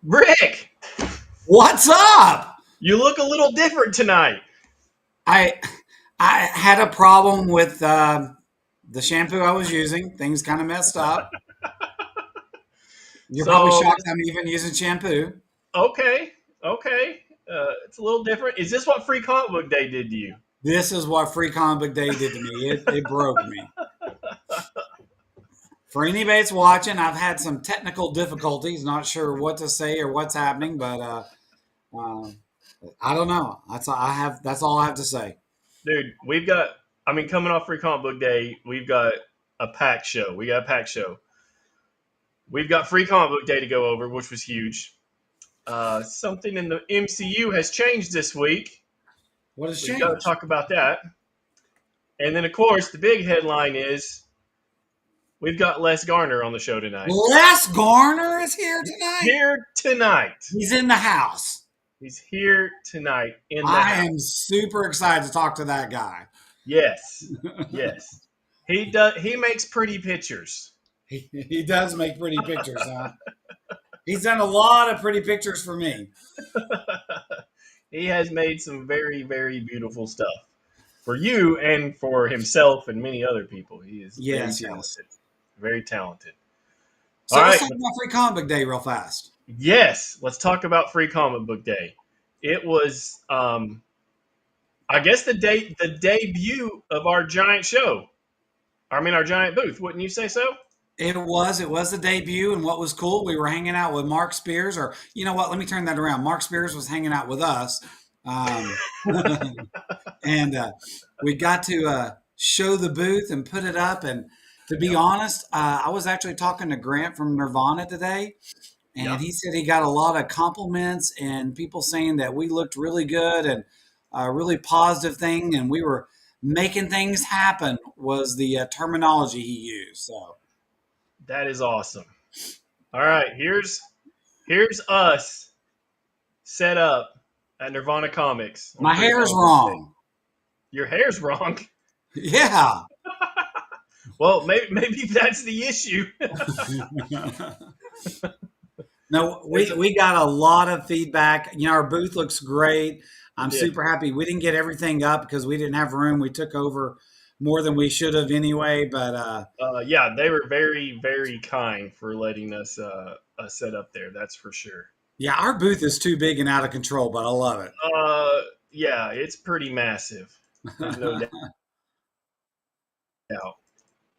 Rick, What's up? you look a little different tonight. I I had a problem with the shampoo I was using. Things kind of messed up. You're probably So, shocked I'm even using shampoo. okay, okay. It's a little different. Is this what Free Comic Book Day did to you? This is what Free Comic Book Day did to me. It broke me. For anybody that's watching, I've had some technical difficulties. Not sure what to say or what's happening, but uh, I don't know. That's all I have. That's all I have to say. Dude, coming off Free Comic Book Day, we've got a packed show. We got a packed show. We've got Free Comic Book Day to go over, which was huge. Something in the MCU has changed this week. What has We've got to changed? talk about that. And then, of course, the big headline is we've got Les Garner on the show tonight. Les Garner is here tonight. Here tonight. He's in the house. He's here tonight in the I house. am super excited to talk to that guy. Yes, yes. He does. He makes pretty pictures. He does make pretty pictures, huh? He's done a lot of pretty pictures for me. He has made some very, very beautiful stuff for you and for himself and many other people. He is Yes, very yes. talented. Very talented. So All let's right. talk about Free Comic Book Day real fast. Yes, let's talk about Free Comic Book Day. It was, I guess, the debut of our giant show. I mean, our giant booth. Wouldn't you say so? It was the debut, and what was cool, we were hanging out with Mark Spears, or you know what? Let me turn that around. Mark Spears was hanging out with us, um, and we got to show the booth and put it up. And to be Yep. honest, I was actually talking to Grant from Nirvana today, and Yep. he said he got a lot of compliments and people saying that we looked really good and a really positive thing, and we were making things happen was the terminology he used. So That is awesome. All right, here's us set up at Nirvana Comics. on my Free hair's Comic Book Day. wrong. Your hair's wrong. Yeah. Well, maybe that's the issue. No, we got a lot of feedback. You know, our booth looks great. We I'm did. super happy. We didn't get everything up because we didn't have room. We took over more than we should have anyway. But Yeah, they were very, very kind for letting us set up there. That's for sure. yeah, our booth is too big and out of control, but I love it. Yeah, it's pretty massive. There's no doubt.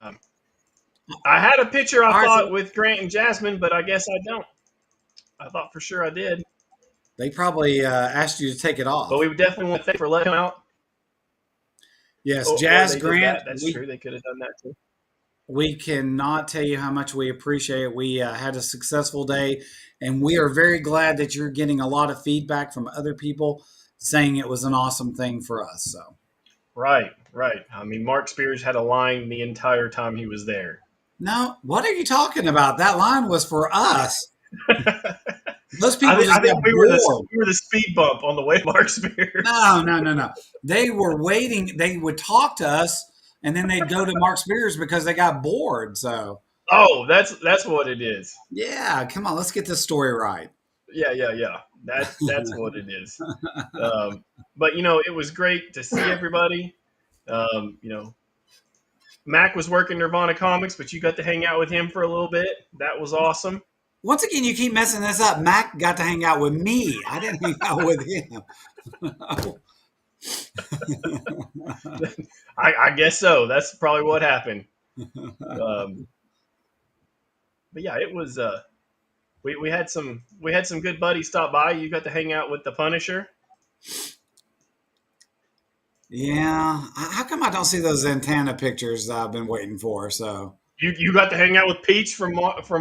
Um, I had a picture I All right, thought so with Grant and Jasmine, but I guess I don't. I thought for sure I did, they probably asked you to take it but off. we definitely want to thank for letting them out. Yes, Or Jazz they did Grant, that. That's we true. They could have done that too. we cannot tell you how much we appreciate it. We had a successful day, and we are very glad that you're getting a lot of feedback from other people saying it was an awesome thing for us. So, Right, right. I mean, Mark Spears had a line the entire time he was there. no, what are you talking about? That line was for us. Those I people think, I just got think bored. we were the speed bump on the way to Mark Spears. No. They were waiting. They would talk to us, and then they'd go to Mark Spears because they got bored. So, Oh, that's what it is. yeah, come on, let's get this story right. Yeah. That's what it is. But it was great to see everybody. You know, Mac was working Nirvana Comics, but you got to hang out with him for a little bit. That was awesome. Once again, you keep messing this up. Mac got to hang out with me. I didn't hang out with him. I guess so. That's probably what happened. Um, but yeah, it was. We had some good buddies stop by. You got to hang out with the Punisher. Yeah, how come I don't see those antenna pictures that I've been waiting for? So, You got to hang out with Peach from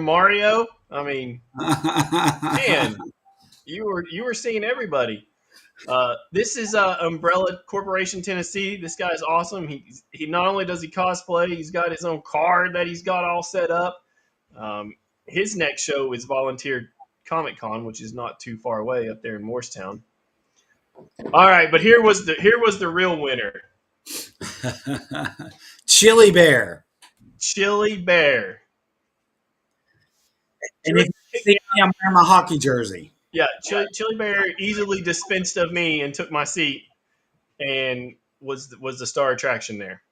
Mario. I mean, man, you were seeing everybody. This is Umbrella Corporation Tennessee. This guy's awesome. He not only does he cosplay, he's got his own card that he's got all set up. His next show is Volunteer Comic Con, which is not too far away up there in Morristown. All right, but here was the real winner, Chili Bear. Chili Bear. And if See me, I'm wearing my hockey jersey. Yeah, Chili Bear easily dispensed of me and took my seat, and was the star attraction there.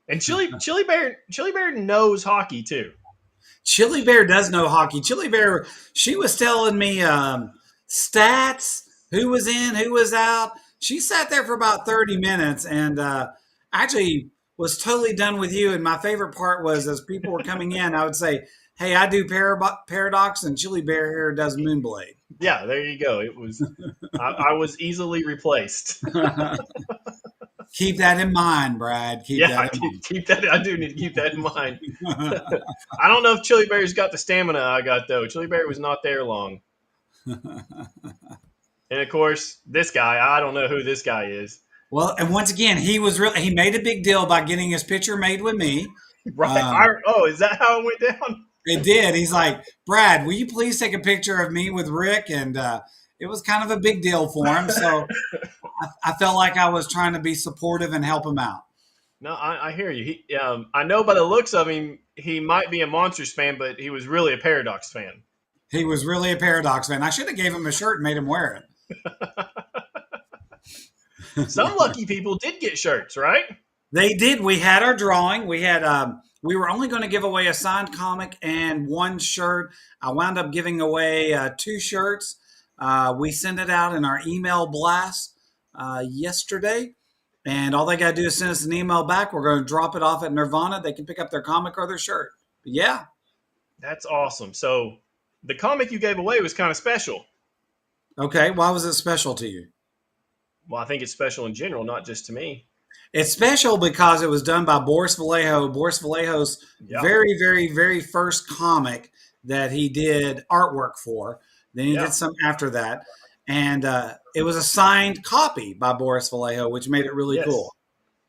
And Chili Bear knows hockey too. Chili Bear does know hockey. Chili Bear, she was telling me stats, who was in, who was out. She sat there for about 30 minutes and actually was totally done with you. And my favorite part was as people were coming in, I would say, hey, I do Paradox and Chili Bear here does Moonblade. Yeah, there you go. It was I was easily replaced. Keep that in mind, Brad. Keep that in mind. Keep that. I do need to keep that in mind. I don't know if Chili Bear's got the stamina I got though. Chili Bear was not there long. And of course, this guy, I don't know who this guy is. Well, and once again, he made a big deal by getting his picture made with me. Right. Is that how it went down? It did. He's like, Brad, will you please take a picture of me with Rick? And it was kind of a big deal for him. So I felt like I was trying to be supportive and help him out. No, I hear you. I know by the looks of him, he might be a Monsters fan, but he was really a Paradox fan. He was really a Paradox fan. I should have gave him a shirt and made him wear it. Some lucky people did get shirts, right? They did. We had our drawing. We had we were only going to give away a signed comic and one shirt. I wound up giving away 2 shirts. We sent it out in our email blast yesterday. And all they got to do is send us an email back. We're going to drop it off at Nirvana. They can pick up their comic or their shirt. But yeah. That's awesome. So the comic you gave away was kind of special. Okay. Why was it special to you? Well, I think it's special in general, not just to me. It's special because it was done by Boris Vallejo. Boris Vallejo's very, very, very first comic that he did artwork for. Then he did some after that. And it was a signed copy by Boris Vallejo, which made it really cool.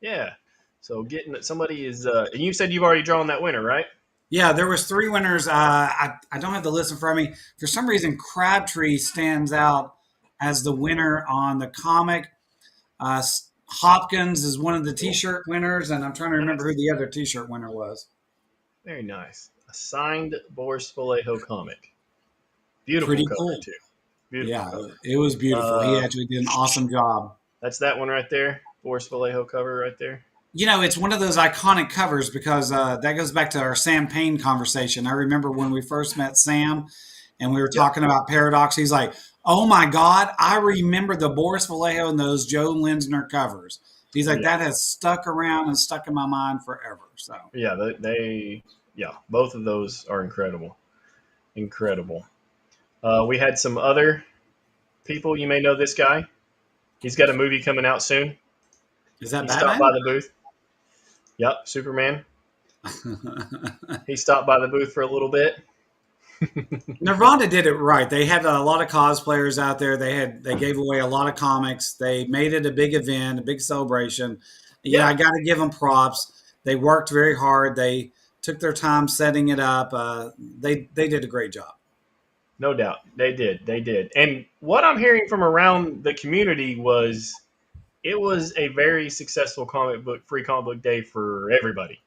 Yeah. So getting that somebody is and you said you've already drawn that winner, right? Yeah, there was 3 winners. I don't have the list in front of me. For some reason, Crabtree stands out as the winner on the comic. Hopkins is one of the T-shirt winners, and I'm trying to remember who the other T-shirt winner was. Very nice. A signed Boris Vallejo comic. Beautiful Pretty cover, cool. too. Beautiful cover. It was beautiful. He actually did an awesome job. That's that one right there. Boris Vallejo cover right there. You know, it's one of those iconic covers because that goes back to our Sam Payne conversation. I remember when we first met Sam and we were talking about Paradox. He's like, oh my God, I remember the Boris Vallejo and those Joe Linsner covers. He's like, that has stuck around and stuck in my mind forever. So yeah, both of those are incredible. Incredible. We had some other people. You may know this guy. He's got a movie coming out soon. Is that he Batman? stopped by the booth. Yep, Superman. He stopped by the booth for a little bit. Nirvana did it right. They had a lot of cosplayers out there. They gave away a lot of comics. They made it a big event, a big celebration. Yeah, I got to give them props. They worked very hard. They took their time setting it up. They did a great job. No doubt. They did. And what I'm hearing from around the community was it was a very successful free comic book day for everybody.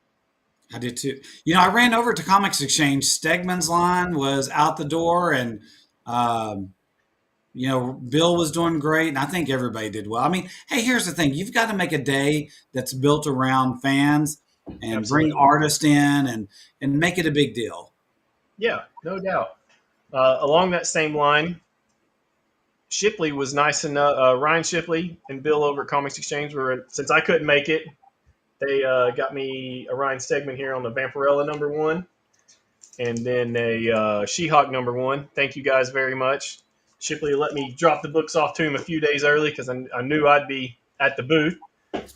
I did too. You know, I ran over to Comics Exchange. Stegman's line was out the door, and Bill was doing great, and I think everybody did well. I mean, hey, here's the thing: you've got to make a day that's built around fans and bring artists in and make it a big deal. Yeah, no doubt. Along that same line, Shipley was nice enough. Ryan Shipley and Bill over at Comics Exchange since I couldn't make it. They got me a Ryan Stegman here on the Vampirella #1, and then a She-Hulk #1. Thank you guys very much. Shipley let me drop the books off to him a few days early because I knew I'd be at the booth.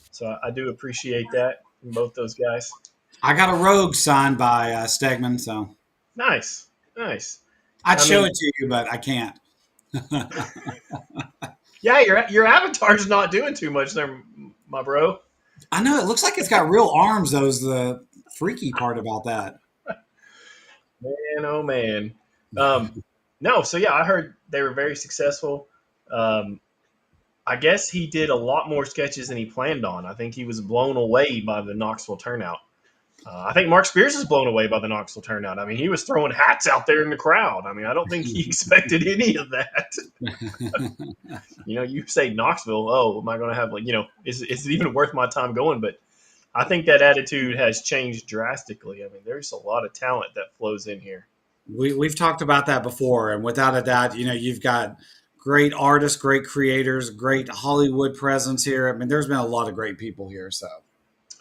So I do appreciate that from both those guys. I got a Rogue signed by Stegman, so nice. I'd show it to you, but I can't. Yeah, your avatar's not doing too much there, my bro. I know. It looks like it's got real arms, though, is the freaky part about that. Man, oh, man. No, so yeah, I heard they were very successful. I guess he did a lot more sketches than he planned on. I think he was blown away by the Knoxville turnout. I think Mark Spears is blown away by the Knoxville turnout. I mean, he was throwing hats out there in the crowd. I mean, I don't think he expected any of that. You say Knoxville, oh, am I going to have is it even worth my time going? But I think that attitude has changed drastically. I mean, there's a lot of talent that flows in here. We've talked about that before, and without a doubt, you've got great artists, great creators, great Hollywood presence here. I mean, there's been a lot of great people here. So,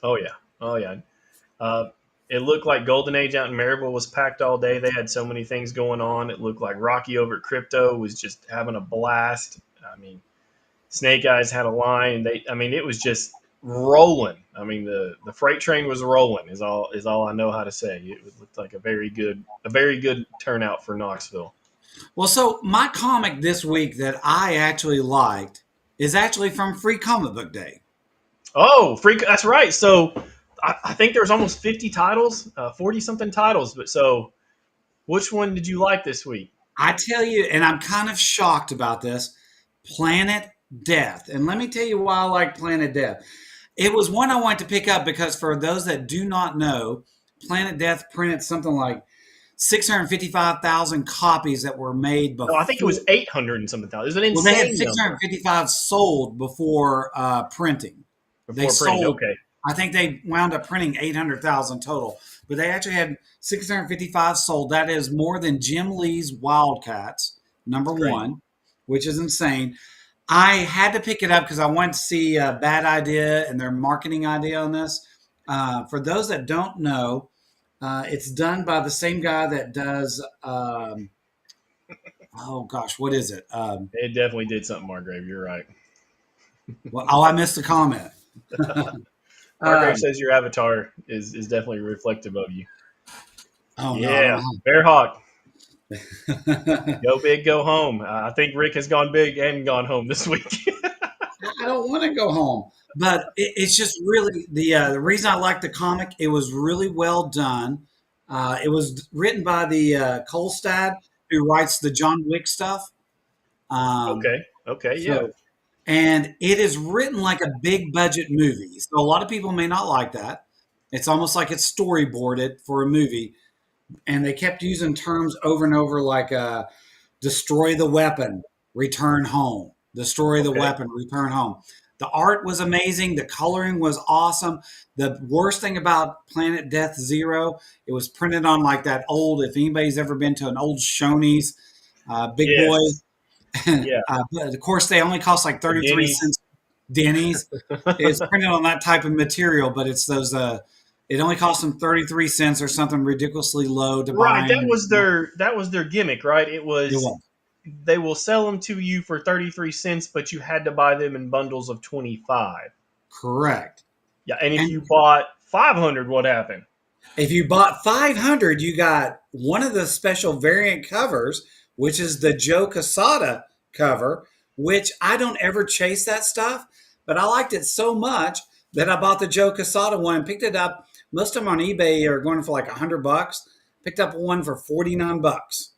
oh yeah, oh yeah. It looked like Golden Age out in Maryville was packed all day. They had so many things going on. It looked like Rocky over at Crypto was just having a blast. I mean, Snake Eyes had a line. It was just rolling. I mean, the freight train was rolling. Is all I know how to say. It looked like a very good turnout for Knoxville. Well, so my comic this week that I actually liked is actually from Free Comic Book Day. Oh, that's right. So I think there's almost 50 titles, 40 something titles. But so, which one did you like this week? I tell you, and I'm kind of shocked about this, Planet Death. And let me tell you why I like Planet Death. It was one I wanted to pick up because for those that do not know, Planet Death printed something like 655,000 copies that were made before. No, I think it was 800 and something thousand. It was Well, an insane they had 655 sold before printing. Okay. I think they wound up printing 800,000 total, but they actually had 655 sold. That is more than Jim Lee's Wildcats, number one, which is insane. I had to pick it up because I wanted to see Bad Idea and their marketing idea on this. For those that don't know, it's done by the same guy that does, oh gosh, what is it? It definitely did something, Margrave. You're right. I missed the comment. Margrave says your avatar is definitely reflective of you. Oh, yeah, no. Bear Hawk. Go big, go home. I think Rick has gone big and gone home this week. I don't want to go home, but it's just really the reason I like the comic. It was really well done. It was written by the Kolstad who writes the John Wick stuff. Okay, yeah. And it is written like a big budget movie. So a lot of people may not like that. It's almost like it's storyboarded for a movie. And they kept using terms over and over like destroy the weapon, return home. Destroy the weapon, return home. The art was amazing. The coloring was awesome. The worst thing about Planet Death Zero, it was printed on like that old, if anybody's ever been to an old Shoney's, Big Boy. Yeah. But of course, they only cost like 33 cents. Denny's. It's printed on that type of material, but it's those it only cost them 33 cents or something ridiculously low to buy. Right, that was their gimmick, right? It was they will sell them to you for 33 cents, but you had to buy them in bundles of 25. Correct. Yeah, and if you bought 500, what happened? If you bought 500, you got one of the special variant covers, which is the Joe Quesada cover, which I don't ever chase that stuff, but I liked it so much that I bought the Joe Quesada one and picked it up. Most of them on eBay are going for like $100. Picked up one for $49.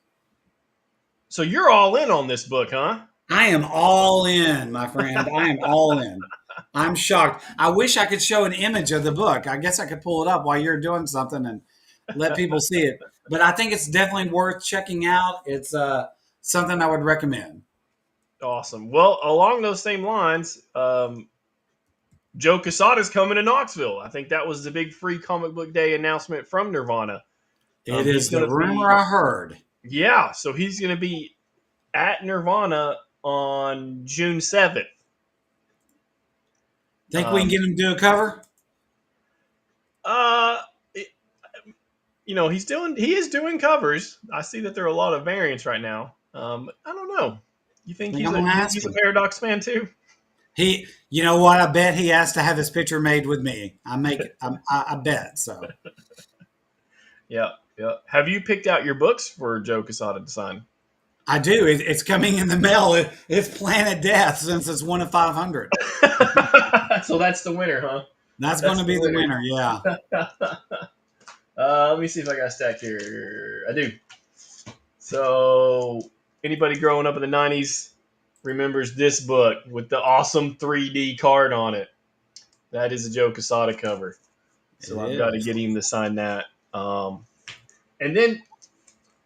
So you're all in on this book, huh? I am all in, my friend. I am all in. I'm shocked. I wish I could show an image of the book. I guess I could pull it up while you're doing something and let people see it. But I think it's definitely worth checking out. It's something I would recommend. Awesome. Well, along those same lines, Joe Quesada's coming to Knoxville. I think that was the big Free Comic Book Day announcement from Nirvana. It is the rumor I heard. Yeah, so he's going to be at Nirvana on June 7th. Think we can get him to do a cover? He is doing covers. I see that there are a lot of variants right now. I don't know. You think he's a Paradox fan too? You know what? I bet he has to have his picture made with me. I bet so. Yeah. Have you picked out your books for Joe Quesada to sign? I do. It's coming in the mail. It's Planet Death since it's 1 of 500. So that's the winner, huh? That's going to be the winner. Yeah. Let me see if I got a stack here. I do. So anybody growing up in the 90s remembers this book with the awesome 3D card on it. That is a Joe Quesada cover. So I've got to get him to sign that. And then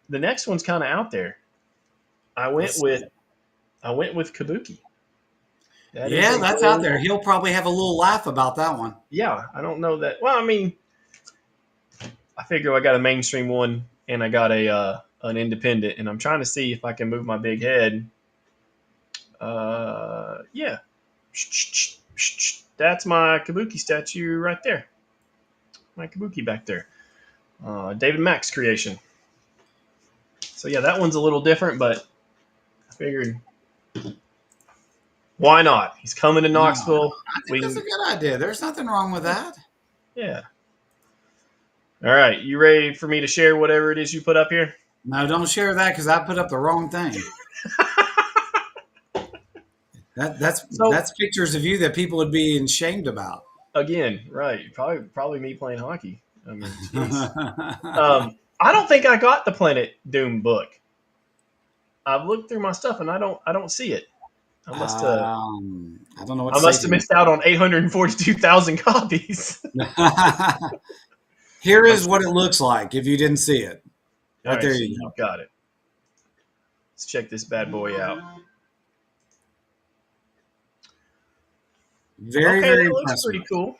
the next one's kind of out there. I went with Kabuki. That's out there. He'll probably have a little laugh about that one. Yeah, I don't know that. Well, I mean, I figure I got a mainstream one and I got an independent, and I'm trying to see if I can move my big head. Yeah. That's my Kabuki statue right there. My Kabuki back there. David Mack's creation. So yeah, that one's a little different, but I figured, why not? He's coming to Knoxville. I think that's a good idea. There's nothing wrong with that. Yeah. All right, you ready for me to share whatever it is you put up here? No, don't share that because I put up the wrong thing. That's pictures of you that people would be ashamed about. Again, right? Probably me playing hockey. I mean, I don't think I got the Planet Doom book. I've looked through my stuff and I don't see it. I must have. I don't know what. I must have missed out on 842,000 copies. Here is what it looks like if you didn't see it. Right there you go. Got it. Let's check this bad boy out. Very it impressive. Looks pretty cool.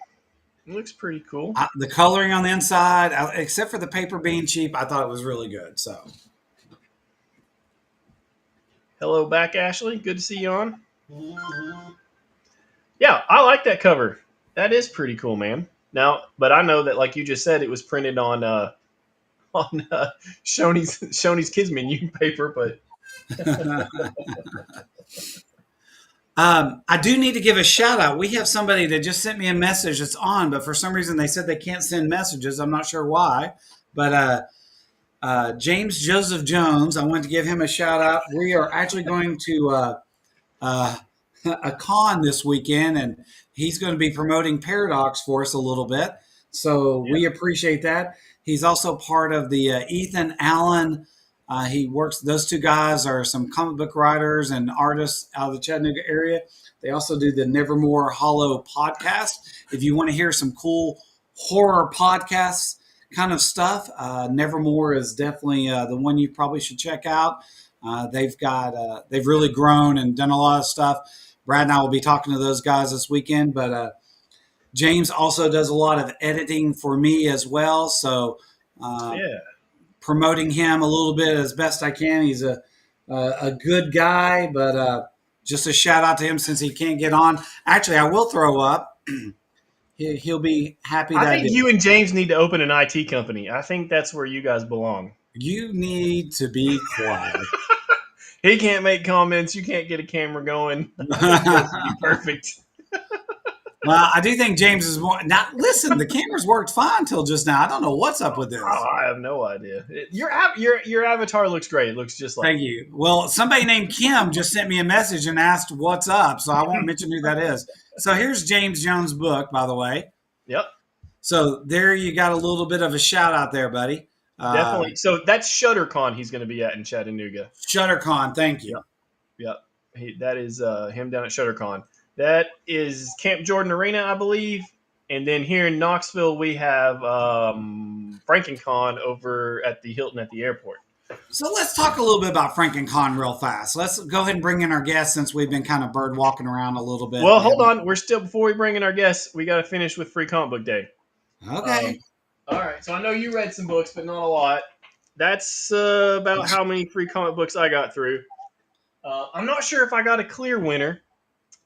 It looks pretty cool. The coloring on the inside, except for the paper being cheap, I thought it was really good. So, hello back, Ashley. Good to see you on. Yeah, I like that cover. That is pretty cool, man. Now, but I know that, like you just said, it was printed on Shoney's Kids Menu paper, but. I do need to give a shout out. We have somebody that just sent me a message that's on, but for some reason they said they can't send messages. I'm not sure why, but James Joseph Jones, I want to give him a shout out. We are actually going to a con this weekend, and he's going to be promoting Paradox for us a little bit. So we appreciate that. He's also part of the Ethan Allen. He works. Those two guys are some comic book writers and artists out of the Chattanooga area. They also do the Nevermore Hollow podcast. If you want to hear some cool horror podcasts kind of stuff, Nevermore is definitely the one you probably should check out. They've really grown and done a lot of stuff. Brad and I will be talking to those guys this weekend, but James also does a lot of editing for me as well. So promoting him a little bit as best I can. He's a good guy, but just a shout out to him since he can't get on. Actually, I will throw up. He'll be happy. I think you and James need to open an IT company. I think that's where you guys belong. You need to be quiet. He can't make comments. You can't get a camera going. Perfect. Well, I do think James is more. Now, listen, the cameras worked fine till just now. I don't know what's up with this. Oh, I have no idea. Your avatar looks great. It looks just like. Thank you. Well, somebody named Kim just sent me a message and asked what's up, so I won't mention who that is. So here's James Jones' book, by the way. Yep. So there you got a little bit of a shout out there, buddy. Definitely. So that's ShutterCon he's going to be at in Chattanooga. ShutterCon, thank you. Yep. That is him down at ShutterCon. That is Camp Jordan Arena, I believe. And then here in Knoxville, we have FrankenCon over at the Hilton at the airport. So let's talk a little bit about FrankenCon real fast. Let's go ahead and bring in our guests since we've been kind of bird walking around a little bit. Well, hold on. Before we bring in our guests, we got to finish with Free Comic Book Day. Okay. All right. So I know you read some books, but not a lot. That's about how many free comic books I got through. I'm not sure if I got a clear winner.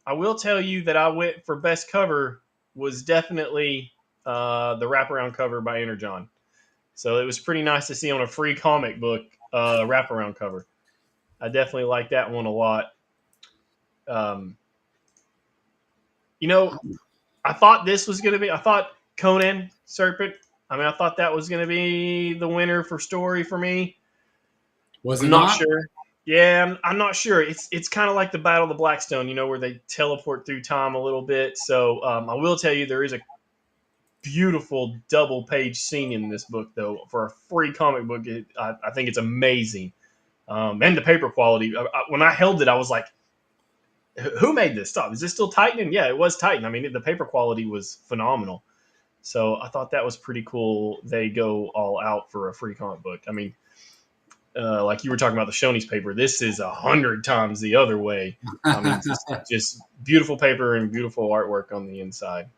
I will tell you that I went for best cover was definitely the wraparound cover by Energon. So it was pretty nice to see on a free comic book wraparound cover. I definitely like that one a lot. I thought this was going to be, I thought Conan Serpent, I thought that was going to be the winner for story for me. Was it not sure. Yeah, I'm not sure. It's kind of like the Battle of the Blackstone, where they teleport through time a little bit. So I will tell you there is a beautiful double-page scene in this book, though. For a free comic book, I think it's amazing. And the paper quality. When I held it, I was like, who made this stuff? Is this still Titan? And yeah, it was Titan. The paper quality was phenomenal. So I thought that was pretty cool. They go all out for a free comic book. I mean, like you were talking about the Shoney's paper, this is 100 times the other way. I mean, just beautiful paper and beautiful artwork on the inside,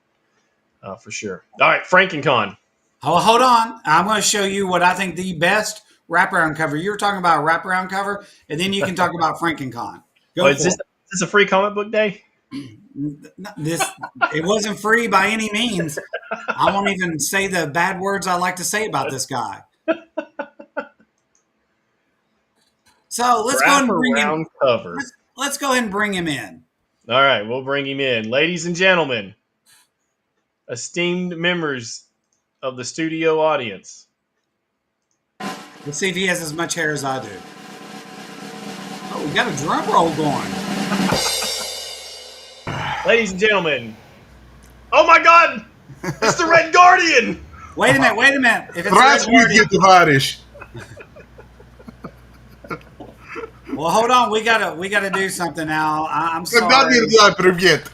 for sure. All right, FrankenCon. Oh, hold on. I'm going to show you what I think the best wraparound cover. You were talking about a wraparound cover, and then you can talk about FrankenCon. Go is this a free comic book day? It wasn't free by any means. I won't even say the bad words I like to say about this guy. So let's go ahead and bring him. Cover. Let's go ahead and bring him in. All right, we'll bring him in, ladies and gentlemen, esteemed members of the studio audience. Let's see if he has as much hair as I do. Oh, we got a drum roll going. Ladies and gentlemen, oh my God, it's the Red Guardian. Wait a minute. If it's товарищ. Well, hold on. We gotta do something now. I'm sorry. Привет.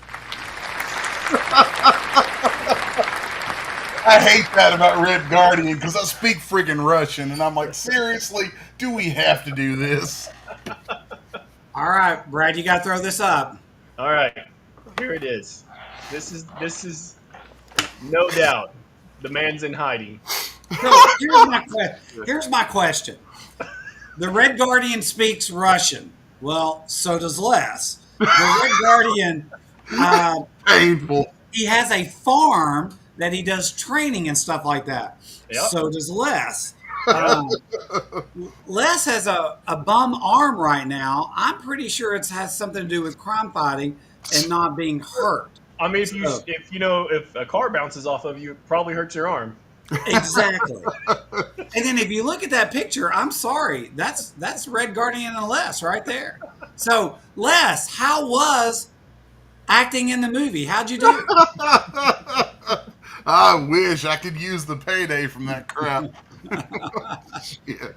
I hate that about Red Guardian because I speak freaking Russian, and I'm like, seriously, do we have to do this? All right, Brad, you got to throw this up. All right, here it is. This is no doubt the man's in hiding. So here's my question. The Red Guardian speaks Russian. Well, so does Les. The Red Guardian, Painful. he has a farm that he does training and stuff like that. Yep. So does Les. Les has a bum arm right now. I'm pretty sure it has something to do with crime fighting and not being hurt. I mean, if a car bounces off of you, it probably hurts your arm. Exactly. And then if you look at that picture, I'm sorry, that's Red Guardian and Les right there. So Les, how was acting in the movie? How'd you do? I wish I could use the payday from that crap. Shit.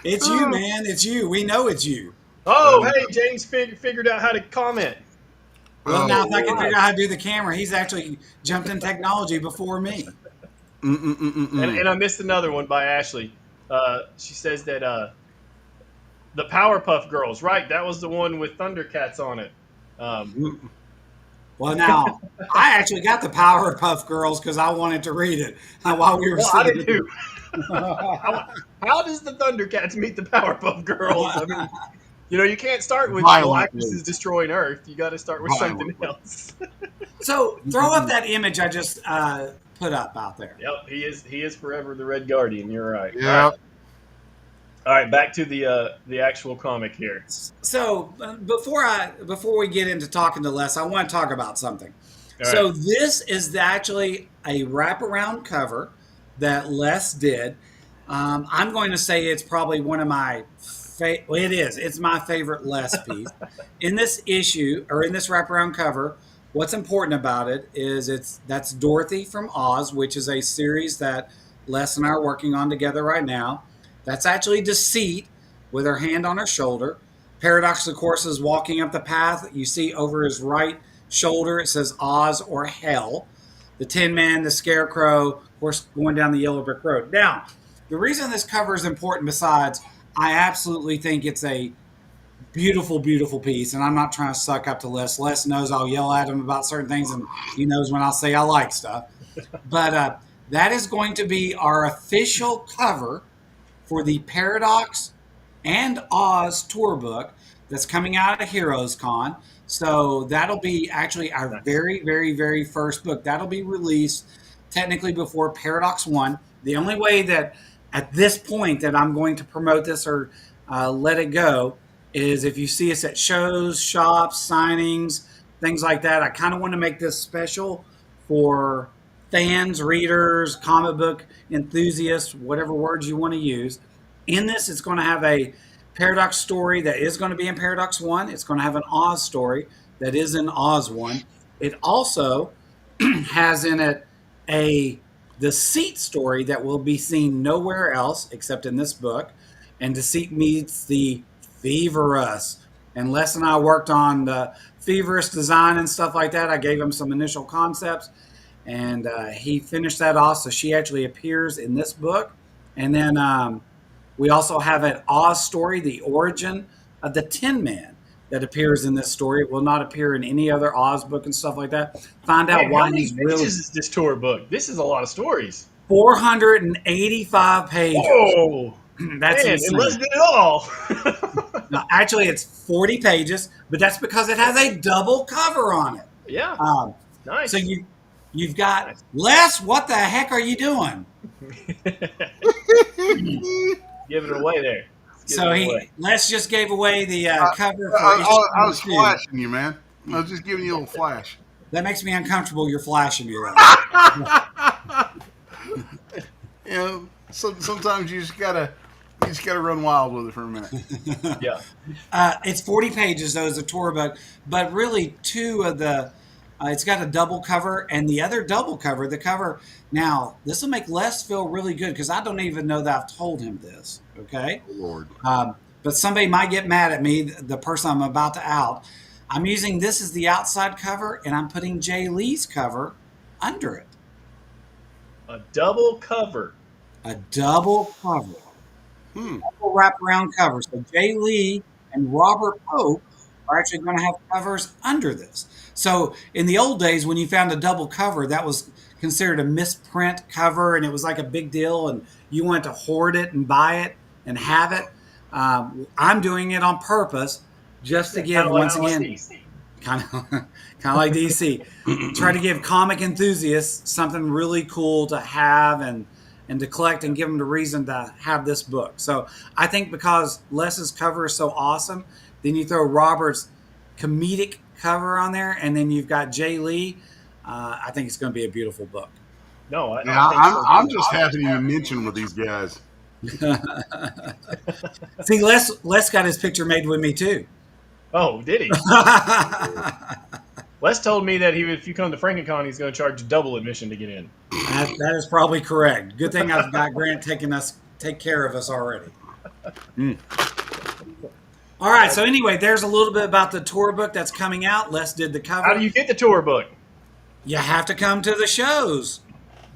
It's you, man. It's you. We know it's you. Oh, hey, James figured out how to comment. Well, now if I can figure out how to do the camera, he's actually jumped in technology before me. And I missed another one by Ashley. She says that the Powerpuff Girls, right? That was the one with Thundercats on it. Well, now, I actually got the Powerpuff Girls because I wanted to read it while we were I did too. How does the Thundercats meet the Powerpuff Girls? I mean, you can't start with Galactus is destroying Earth. You got to start with something else. So, throw up that image I just put up out there. Yep, he is forever the Red Guardian. You're right. Yeah. All right, back to the actual comic here. So before we get into talking to Les, I want to talk about something. All so right. this is actually a wraparound cover that Les did. I'm going to say it's probably one of my it is. It's my favorite Les piece. In this issue, or in this wraparound cover, what's important about it is that's Dorothy from Oz, which is a series that Les and I are working on together right now. That's actually Deceit with her hand on her shoulder. Paradox, of course, is walking up the path. You see over his right shoulder, it says Oz or Hell. The Tin Man, the Scarecrow, of course, going down the yellow brick road. Now, the reason this cover is important, besides, I absolutely think it's a beautiful, beautiful piece. And I'm not trying to suck up to Les. Les knows I'll yell at him about certain things, and he knows when I'll say I like stuff. But that is going to be our official cover for the Paradox and Oz tour book that's coming out of Heroes Con. So that'll be actually our very, very, very first book. That'll be released technically before Paradox 1. The only way that at this point that I'm going to promote this or let it go is if you see us at shows, shops, signings, things like that. I kind of want to make this special for fans, readers, comic book enthusiasts, whatever words you want to use. In this, it's going to have a Paradox story that is going to be in Paradox 1. It's going to have an Oz story that is in Oz 1. It also has in it a Deceit story that will be seen nowhere else except in this book. And Deceit meets the Feverous. And Les and I worked on the Feverous design and stuff like that. I gave him some initial concepts. and he finished that off. So she actually appears in this book, and then we also have an Oz story, the origin of the Tin Man, that appears in this story. It will not appear in any other Oz book and stuff like that. Find out Man, why how many he's pages really is this tour book? This is a lot of stories. 485 pages. Whoa. That's Man, insane. and let's did it all. No, actually, it's 40 pages, but that's because it has a double cover on it. Yeah. Nice. So you've got Les. What the heck are you doing? Giving it away there. So Les just gave away the cover for I was flashing you, man. I was just giving you a little flash. That makes me uncomfortable. You're flashing me. You know, sometimes you just gotta run wild with it for a minute. Yeah. It's 40 pages though as a tour book, but really two of the. It's got a double cover, and the other double cover, the cover. Now this will make Les feel really good because I don't even know that I've told him this. Okay. Oh, Lord. But somebody might get mad at me. The person I'm about to out. I'm using this as the outside cover, and I'm putting Jay Lee's cover under it. A double cover. A double cover. Double wraparound cover. So Jay Lee and Robert Pope are actually going to have covers under this. So in the old days, when you found a double cover, that was considered a misprint cover, and it was like a big deal, and you wanted to hoard it and buy it and have it. I'm doing it on purpose just to give, once again, kind of like DC, try to give comic enthusiasts something really cool to have and to collect and give them the reason to have this book. So I think because Les's cover is so awesome, then you throw Robert's comedic cover on there, and then you've got Jay Lee. I think it's going to be a beautiful book. No, I'm just happy to mention with these guys. See, Les got his picture made with me too. Oh, did he? Les told me that if you come to FrankenCon, he's going to charge double admission to get in. That is probably correct. Good thing I've got Grant take care of us already. All right. So anyway, there's a little bit about the tour book that's coming out. Les did the cover. How do you get the tour book? You have to come to the shows.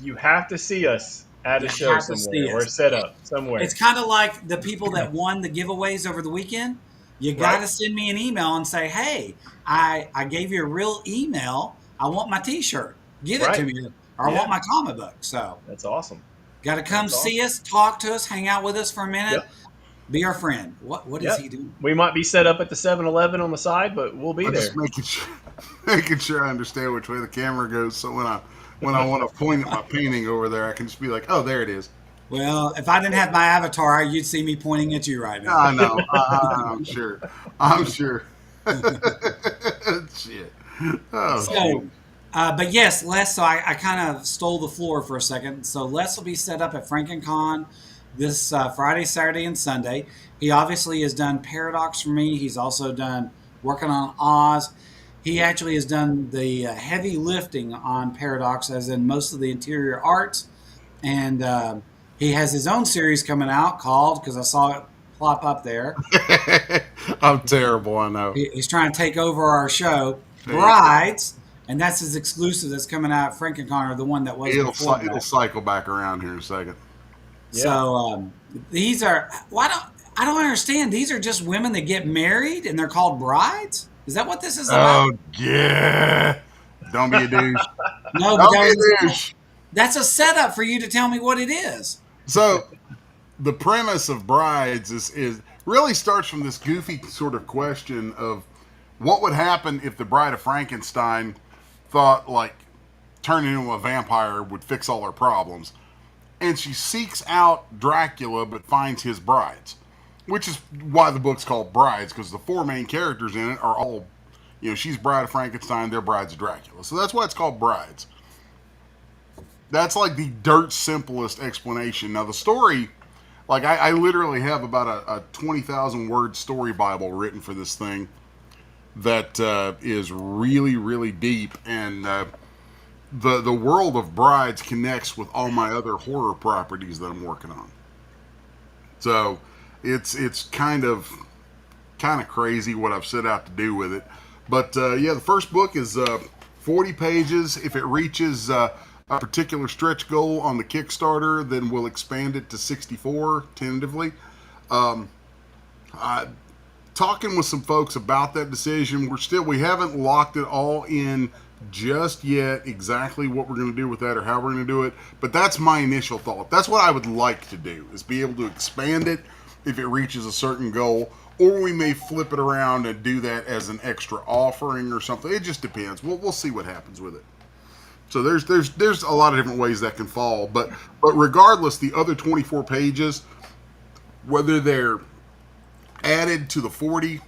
You have to see us at a show somewhere or set up somewhere. It's kind of like the people that won the giveaways over the weekend. You got to send me an email and say, hey, I gave you a real email. I want my T-shirt. Give it to me. Or I want my comic book. So that's awesome. Got to come see us, talk to us, hang out with us for a minute. Be our friend. What is he doing? We might be set up at the 7-Eleven on the side, but we'll be there. Just making sure I understand which way the camera goes. So when I want to point at my painting over there, I can just be like, oh, there it is. Well, if I didn't have my avatar, you'd see me pointing at you right now. I know. I'm sure. Shit. Oh, so, but yes, Les, so I kind of stole the floor for a second. So Les will be set up at FrankenCon this Friday, Saturday, and Sunday. He obviously has done Paradox for me. He's also done working on Oz. He actually has done the heavy lifting on Paradox, as in most of the interior arts. And he has his own series coming out called, because I saw it plop up there. I'm terrible, I know. He's trying to take over our show. Brides, and that's his exclusive that's coming out at FrankenCon, or the one that was before that. It'll cycle back around here in a second. Yeah. So these are, I don't understand. These are just women that get married and they're called brides? Is that what this is about? Oh, yeah. Don't be a douche. No, but Don't be a douche. That's a setup for you to tell me what it is. So the premise of Brides is really starts from this goofy sort of question of what would happen if the Bride of Frankenstein thought like turning into a vampire would fix all her problems. And she seeks out Dracula but finds his brides, which is why the book's called Brides, because the four main characters in it are all, she's Bride of Frankenstein, they're brides of Dracula. So that's why it's called Brides. That's like the dirt simplest explanation. Now the story, like I literally have about a 20,000 word story Bible written for this thing that is really, really deep, and the world of Brides connects with all my other horror properties that I'm working on. So it's kind of crazy what I've set out to do with it. But the first book is 40 pages. If it reaches a particular stretch goal on the Kickstarter, then we'll expand it to 64 tentatively. Talking with some folks about that decision. We haven't locked it all in just yet, exactly what we're going to do with that or how we're going to do it. But that's my initial thought. That's what I would like to do, is be able to expand it if it reaches a certain goal, or we may flip it around and do that as an extra offering or something. It just depends. We'll see what happens with it. So there's a lot of different ways that can fall, but regardless, the other 24 pages, whether they're added to the 40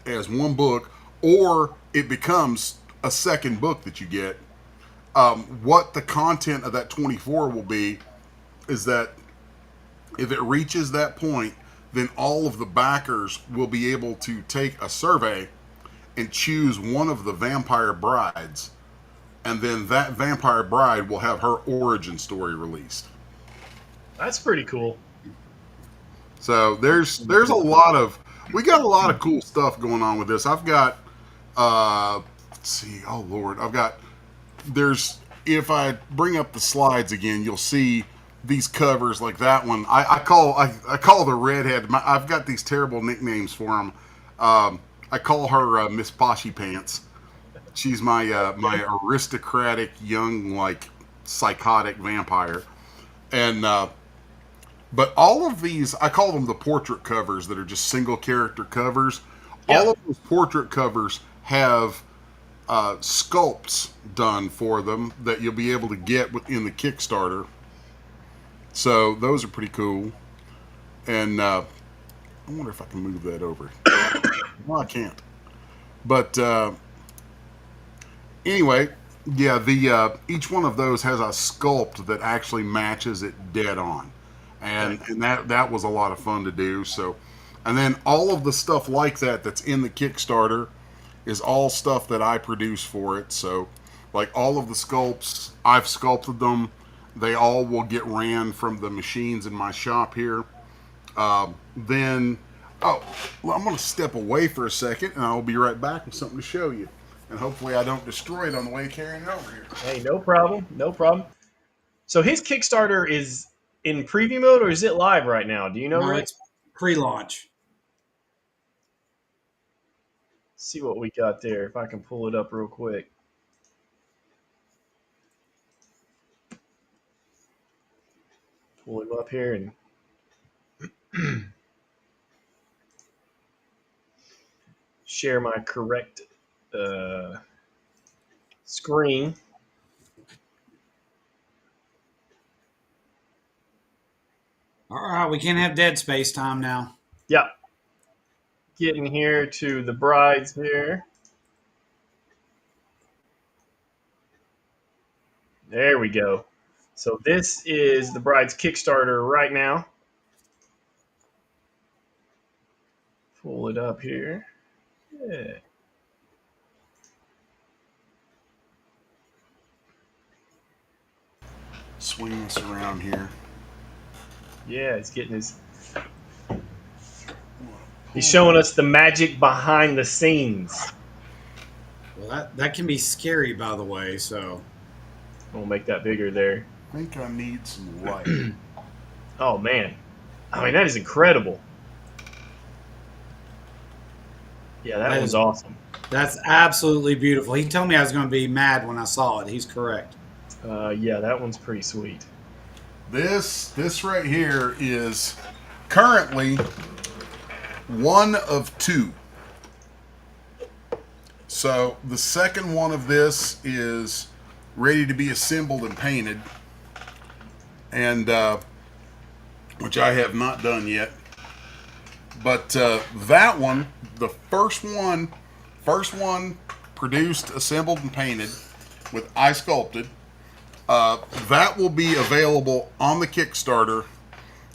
as one book, or it becomes a second book that you get, what the content of that 24 will be is that if it reaches that point, then all of the backers will be able to take a survey and choose one of the vampire brides, and then that vampire bride will have her origin story released. That's pretty cool. So there's we got a lot of cool stuff going on with this. I've got let's see, oh Lord, if I bring up the slides again, you'll see these covers like that one. I call the redhead. I've got these terrible nicknames for them. I call her Miss Poshy Pants. She's my aristocratic young, like, psychotic vampire. And but all of these, I call them the portrait covers that are just single character covers. Yeah. All of those portrait covers have sculpts done for them that you'll be able to get in the Kickstarter. So those are pretty cool. And I wonder if I can move that over. No, I can't. But anyway, yeah, each one of those has a sculpt that actually matches it dead on. And that was a lot of fun to do. So, and then all of the stuff like that's in the Kickstarter is all stuff that I produce for it. So, like, all of the sculpts, I've sculpted them. They all will get ran from the machines in my shop here. I'm going to step away for a second, and I'll be right back with something to show you. And hopefully I don't destroy it on the way carrying it over here. Hey, no problem. No problem. So his Kickstarter is in preview mode, or is it live right now? Do you know, Rick? It's pre-launch. See what we got there, if I can pull it up real quick. Pull him up here and share my correct screen. All right, we can have Dead Space time now. Yeah. Getting here to the brides here. There we go. So this is the bride's Kickstarter right now. Pull it up here. Yeah. Swing this around here. Yeah, he's getting his... He's showing us the magic behind the scenes. Well, that can be scary, by the way, so... We'll make that bigger there. I think I need some light. Oh, man. I mean, that is incredible. Yeah, that was awesome. That's absolutely beautiful. He told me I was going to be mad when I saw it. He's correct. Yeah, that one's pretty sweet. This right here is currently one of two. So the second one of this is ready to be assembled and painted, and which I have not done yet. But that one, the first one produced, assembled, and painted with I Sculpted. That will be available on the Kickstarter,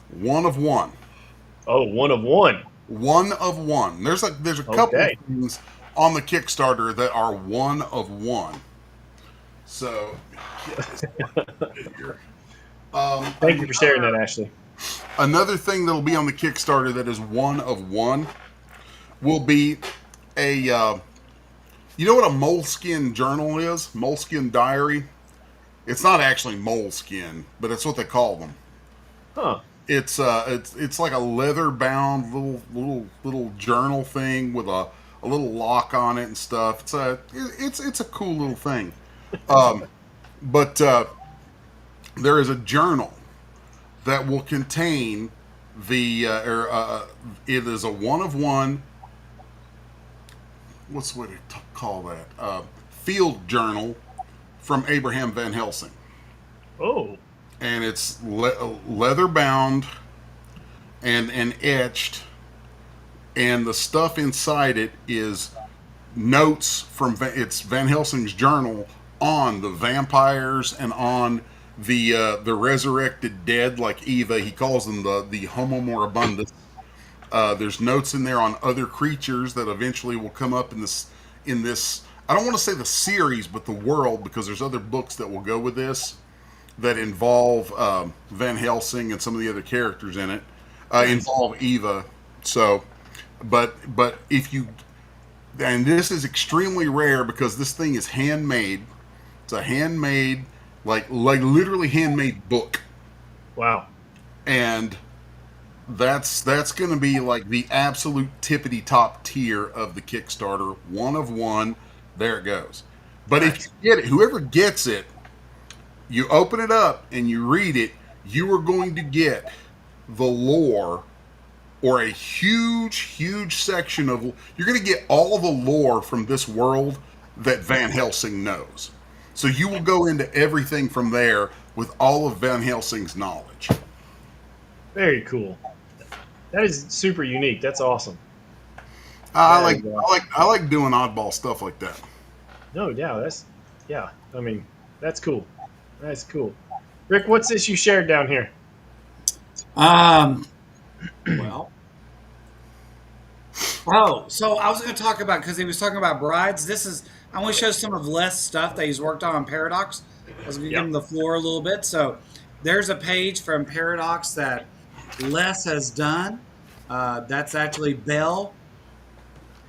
one of one. Oh, one of one. One of one. There's a couple of things on the Kickstarter that are one of one. So, thank you for sharing that, Ashley. Another thing that'll be on the Kickstarter that is one of one will be a You know what a moleskin journal is? Moleskin diary? It's not actually moleskin, but it's what they call them. Huh. It's like a leather bound little journal thing with a little lock on it and stuff. It's a cool little thing. But there is a journal that will contain it is a one of one. What's the way to call that? Field journal from Abraham Van Helsing. Oh. And it's leather bound and etched, and the stuff inside it is notes from it's Van Helsing's journal on the vampires and on the resurrected dead, like Eva. He calls them the Homo moribundus. There's notes in there on other creatures that eventually will come up in this. I don't want to say the series, but the world, because there's other books that will go with this that involve Van Helsing and some of the other characters in it. Involve Eva. So, but if you, and this is extremely rare because this thing is handmade. It's a handmade, like literally handmade book. Wow. And that's going to be like the absolute tippity top tier of the Kickstarter. One of one. There it goes. But if you get it, whoever gets it, you open it up and you read it, you are going to get the lore, or a huge section of, you're going to get all the lore from this world that Van Helsing knows. So you will go into everything from there with all of Van Helsing's knowledge. Very cool. That is super unique. That's awesome. I like doing oddball stuff like that. No, yeah. I mean, that's cool. That's cool. Rick, what's this you shared down here? Well. Oh, so I was going to talk about, because he was talking about brides. I want to show some of Les' stuff that he's worked on Paradox. I was going to give him the floor a little bit. So there's a page from Paradox that Les has done. That's actually Belle.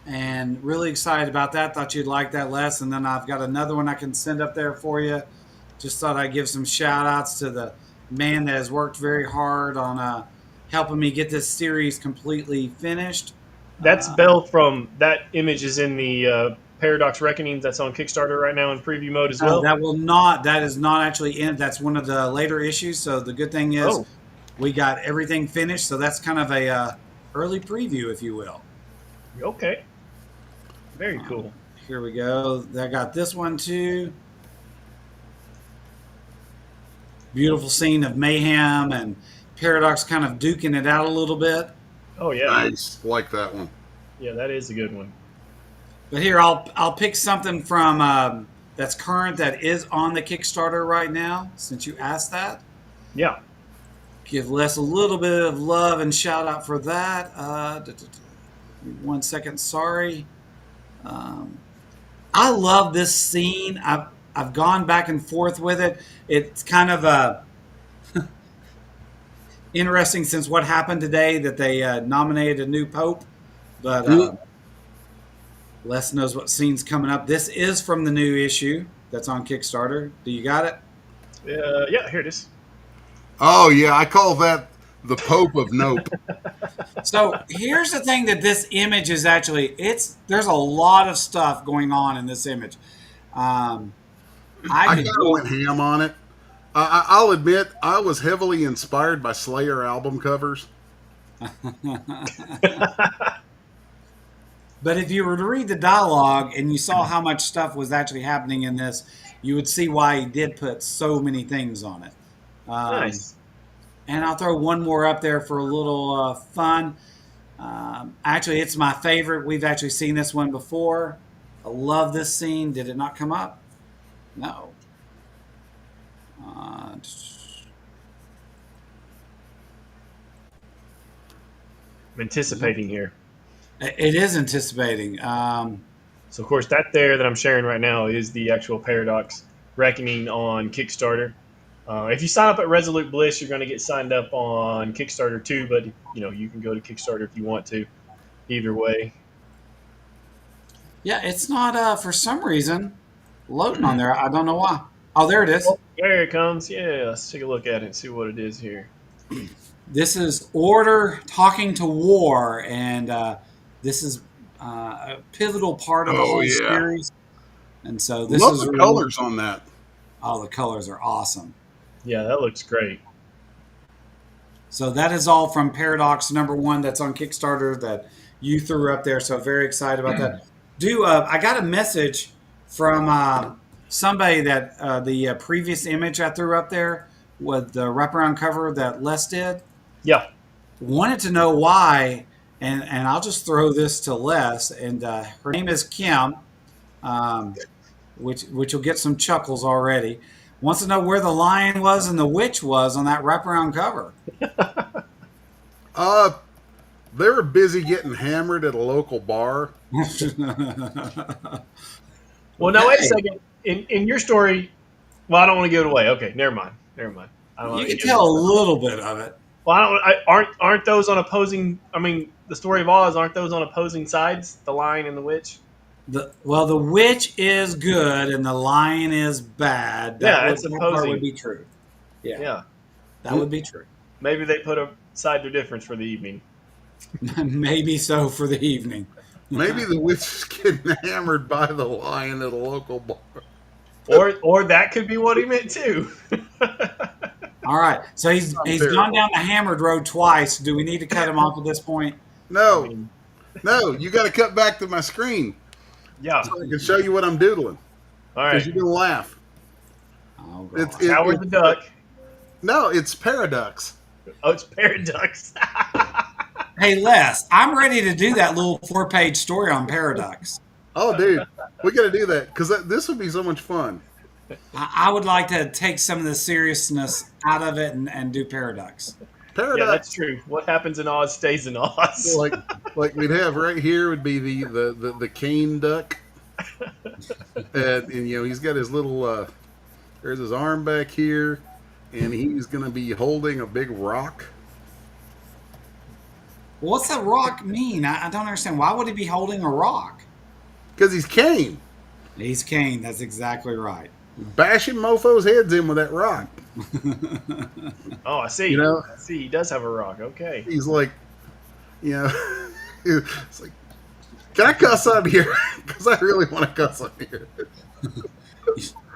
And really excited about that. Thought you'd like that, Les. And then I've got another one I can send up there for you. Just thought I'd give some shout outs to the man that has worked very hard on helping me get this series completely finished. That's Belle from, that image is in the Paradox Reckonings that's on Kickstarter right now in preview mode as well. That is not actually in it. That's one of the later issues. So the good thing is we got everything finished. So that's kind of a early preview, if you will. Okay. Very cool. Here we go. I got this one too. Beautiful scene of mayhem and Paradox kind of duking it out a little bit. Oh yeah, nice. Like that one. Yeah, that is a good one. But here I'll pick something from that's current, that is on the Kickstarter right now. Since you asked that, yeah, give Les a little bit of love and shout out for that. 1 second, sorry. I love this scene. I've gone back and forth with it. It's kind of interesting since what happened today that they nominated a new pope. But Les knows what scene's coming up. This is from the new issue that's on Kickstarter. Do you got it? Yeah, here it is. Oh, yeah. I call that the Pope of Nope. So here's the thing, that this image is actually, there's a lot of stuff going on in this image. I kind of went ham on it. I'll admit, I was heavily inspired by Slayer album covers. But if you were to read the dialogue and you saw how much stuff was actually happening in this, you would see why he did put so many things on it. Nice. And I'll throw one more up there for a little fun. Actually, it's my favorite. We've actually seen this one before. I love this scene. Did it not come up? No. I'm anticipating here. It is anticipating. So, of course, that I'm sharing right now is the actual Paradox Reckoning on Kickstarter. If you sign up at Resolute Bliss, you're going to get signed up on Kickstarter too, but you can go to Kickstarter if you want to. Either way. Yeah, it's not for some reason loading on there. I don't know why. Oh, there it is. Oh, there it comes. Yeah, let's take a look at it and see what it is here. This is Order Talking to War, and this is a pivotal part of the Oh whole yeah, series. And so this love is the really, colors on that. oh, the colors are awesome. Yeah, that looks great. So that is all from Paradox #1 that's on Kickstarter that you threw up there. So very excited about that. I got a message from somebody that the previous image I threw up there with the wraparound cover that Les did Yeah. wanted to know why, and I'll just throw this to Les. And her name is Kim, which will get some chuckles already. Wants to know where the lion was and the witch was on that wraparound cover. They were busy getting hammered at a local bar. Well, now wait a second. In your story, well, I don't want to give it away. Okay, never mind. I don't You can tell a little bit of it. Well, aren't those on opposing? I mean, the story of Oz, aren't those on opposing sides? The lion and the witch. The witch is good and the lion is bad. That part would be true. Yeah, that would be true. Maybe they put aside their difference for the evening. Maybe so for the evening. Maybe the witch is getting hammered by the lion at a local bar. Or that could be what he meant too. All right, so he's gone down the hammered road twice. Do we need to cut him off at this point? No, you got to cut back to my screen. Yeah, so I can show you what I'm doodling. All right, because you're gonna laugh. Oh, it's Howard the Duck. No, it's Paradox. Oh, it's Paradox. Hey, Les, I'm ready to do that little 4-page story on Paradox. Oh, dude, we got to do that because this would be so much fun. I would like to take some of the seriousness out of it and do Paradox. Yeah, that's true. What happens in Oz stays in Oz. like we'd have right here would be the cane duck, and he's got his little there's his arm back here, and he's going to be holding a big rock. What's that rock mean? I don't understand. Why would he be holding a rock? Because he's Kane. He's Kane. That's exactly right. Bashing mofos' heads in with that rock. Oh, I see. I see. He does have a rock. Okay. He's like, it's like, can I cuss on here? Because I really want to cuss on here.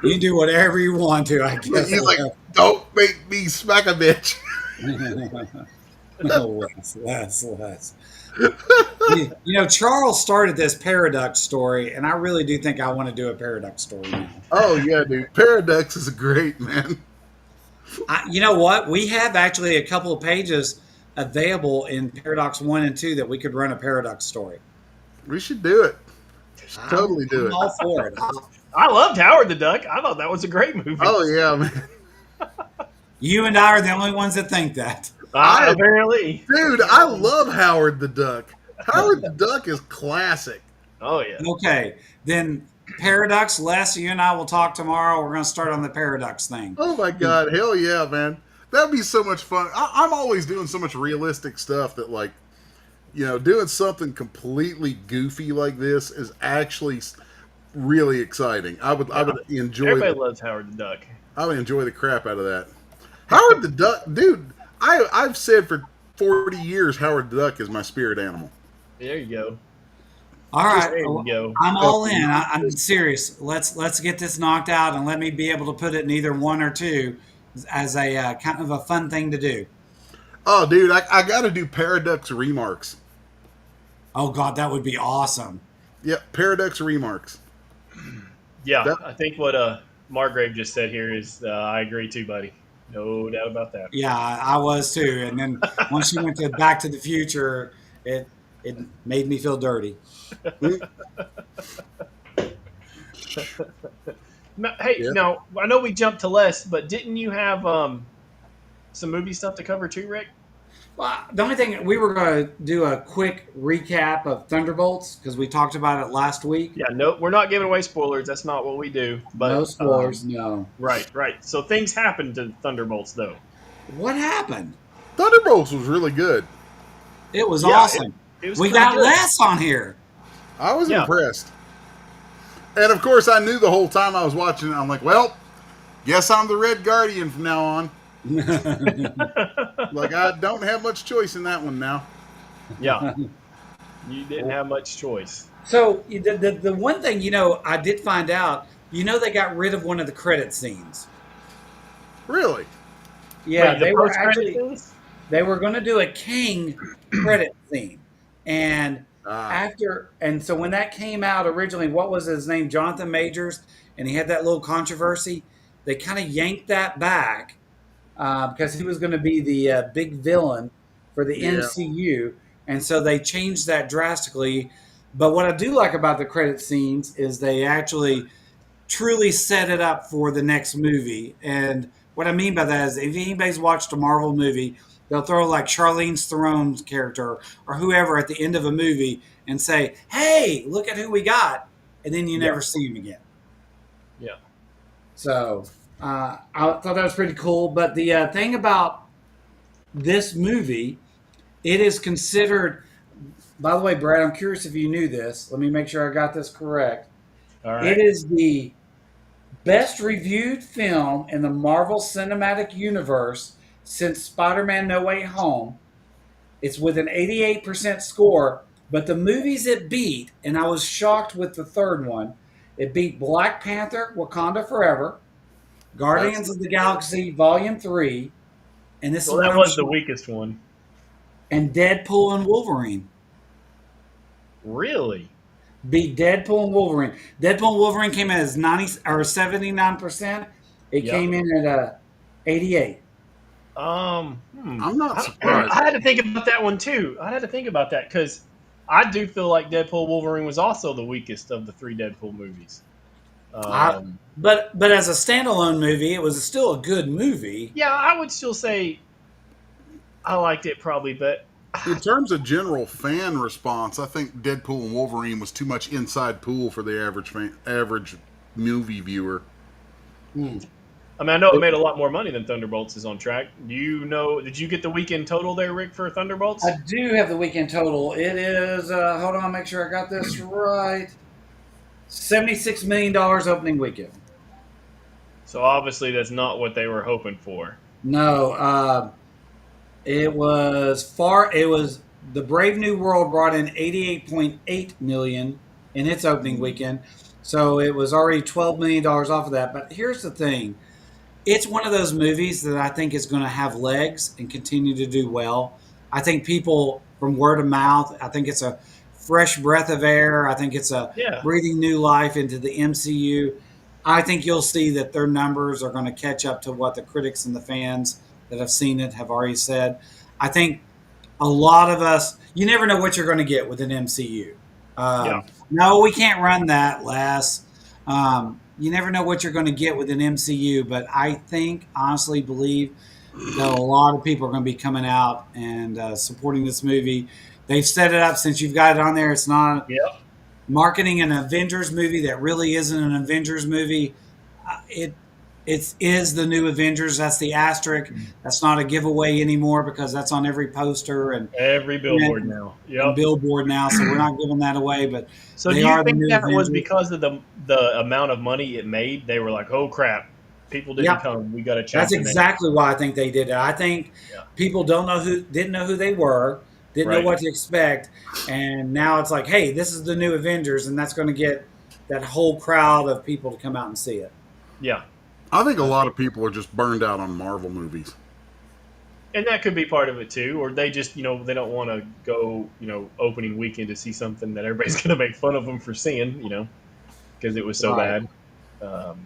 You can do whatever you want to, I guess. He's like, don't make me smack a bitch. No, less. Charles started this Paradox story, and I really do think I want to do a Paradox story now. Oh, yeah, dude. Paradox is great, man. You know what? We have actually a couple of pages available in Paradox 1 and 2 that we could run a Paradox story. We should do it. Totally do it. I'm all for it. I loved Howard the Duck. I thought that was a great movie. Oh, yeah, man. You and I are the only ones that think that. Apparently. Dude, I love Howard the Duck. Howard the Duck is classic. Oh, yeah. Okay, then Paradox, Les, you and I will talk tomorrow. We're going to start on the Paradox thing. Oh, my God. Hell yeah, man. That'd be so much fun. I'm always doing so much realistic stuff that, doing something completely goofy like this is actually really exciting. I would enjoy. Everybody loves Howard the Duck. I would enjoy the crap out of that. Howard the Duck, dude. I've said for 40 years Howard the Duck is my spirit animal. There you go. All right, there you go. I'm all in. I'm serious. Let's get this knocked out and let me be able to put it in either 1 or 2 as a kind of a fun thing to do. Oh, dude, I got to do Paradox Remarks. Oh God, that would be awesome. Yep, Paradox Remarks. Yeah, I think what Margrave just said here is I agree too, buddy. No doubt about that. Yeah, I was too. And then once you went to Back to the Future, it made me feel dirty. Now I know we jumped to Les, but didn't you have some movie stuff to cover too, Rick? Well, the only thing we were going to do a quick recap of Thunderbolts because we talked about it last week. Yeah, no, we're not giving away spoilers. That's not what we do. But, no spoilers, no. Right. So things happened to Thunderbolts, though. What happened? Thunderbolts was really good. It was awesome. It was we got good. Les on here. I was impressed. And of course, I knew the whole time I was watching it. I'm like, well, guess I'm the Red Guardian from now on. Like, I don't have much choice in that one now. Yeah, you didn't have much choice. So the one thing, I did find out, they got rid of one of the credit scenes. Really? Yeah, Wait, the they were post-credit actually scenes? they were going to do a King credit scene, and Ah, so when that came out originally, what was his name, Jonathan Majors, and he had that little controversy. They kind of yanked that back because he was going to be the big villain for the yeah. MCU, and so they changed that drastically. But what I do like about the credit scenes is they actually truly set it up for the next movie. And what I mean by that is, if anybody's watched a Marvel movie, they'll throw like Charlize Theron's character or whoever at the end of a movie and say, "Hey, look at who we got," and then you Yeah. never see him again. Yeah. So I thought that was pretty cool. But the thing about this movie, it is considered. By the way, Brad, I'm curious if you knew this. Let me make sure I got this correct. All It right. is the best reviewed film in the Marvel Cinematic Universe since Spider-Man No Way Home. It's with an 88% score, but the movies it beat, and I was shocked with the third one, it beat Black Panther, Wakanda Forever, Guardians That's of the Galaxy Volume 3, and this is Well, what that I'm was the shocked, weakest one. and Deadpool and Wolverine. Really? Beat Deadpool and Wolverine. Deadpool and Wolverine came in as 90 or 79%. It Yeah. came in at 88. I'm not I surprised. had to think about that one too. I had to think about that because I do feel like Deadpool Wolverine was also the weakest of the three Deadpool movies. I, but as a standalone movie, it was still a good movie. Yeah, I would still say I liked it probably, but In terms of general fan response, I think Deadpool and Wolverine was too much inside pool for the average movie viewer. Hmm. I mean, I know it made a lot more money than Thunderbolts is on track. Do you know? Did you get the weekend total there, Rick, for Thunderbolts? I do have the weekend total. It is, hold on, make sure I got this right. $76 million opening weekend. So obviously that's not what they were hoping for. No, it was the Brave New World brought in 88.8 million in its opening weekend. So it was already $12 million off of that. But here's the thing. It's one of those movies that I think is going to have legs and continue to do well. I think people from word of mouth, I think it's a fresh breath of air. I think it's a Yeah. breathing new life into the MCU. I think you'll see that their numbers are going to catch up to what the critics and the fans that have seen it have already said. I think a lot of us, you never know what you're going to get with an MCU. Yeah. No, we can't run that, Les. You never know what you're going to get with an MCU, but I think, honestly, believe that a lot of people are going to be coming out and supporting this movie. They've set it up since you've got it on there. It's not Yep. marketing an Avengers movie that really isn't an Avengers movie. It is the new Avengers. That's the asterisk. That's not a giveaway anymore because that's on every poster Every billboard now. and Yep. billboard now. So we're not giving that away. But So they do you are the think new that was Avengers. because of the amount of money it made? They were like, "Oh crap, people didn't Yep. come. We got to change That's the name." exactly why I think they did it. I think Yeah. people didn't know who they were, didn't know Right. what to expect, and now it's like, hey, this is the new Avengers, and that's going to get that whole crowd of people to come out and see it. Yeah. I think a lot of people are just burned out on Marvel movies. And that could be part of it too, or they just, they don't want to go, opening weekend to see something that everybody's going to make fun of them for seeing, because it was so Right. bad.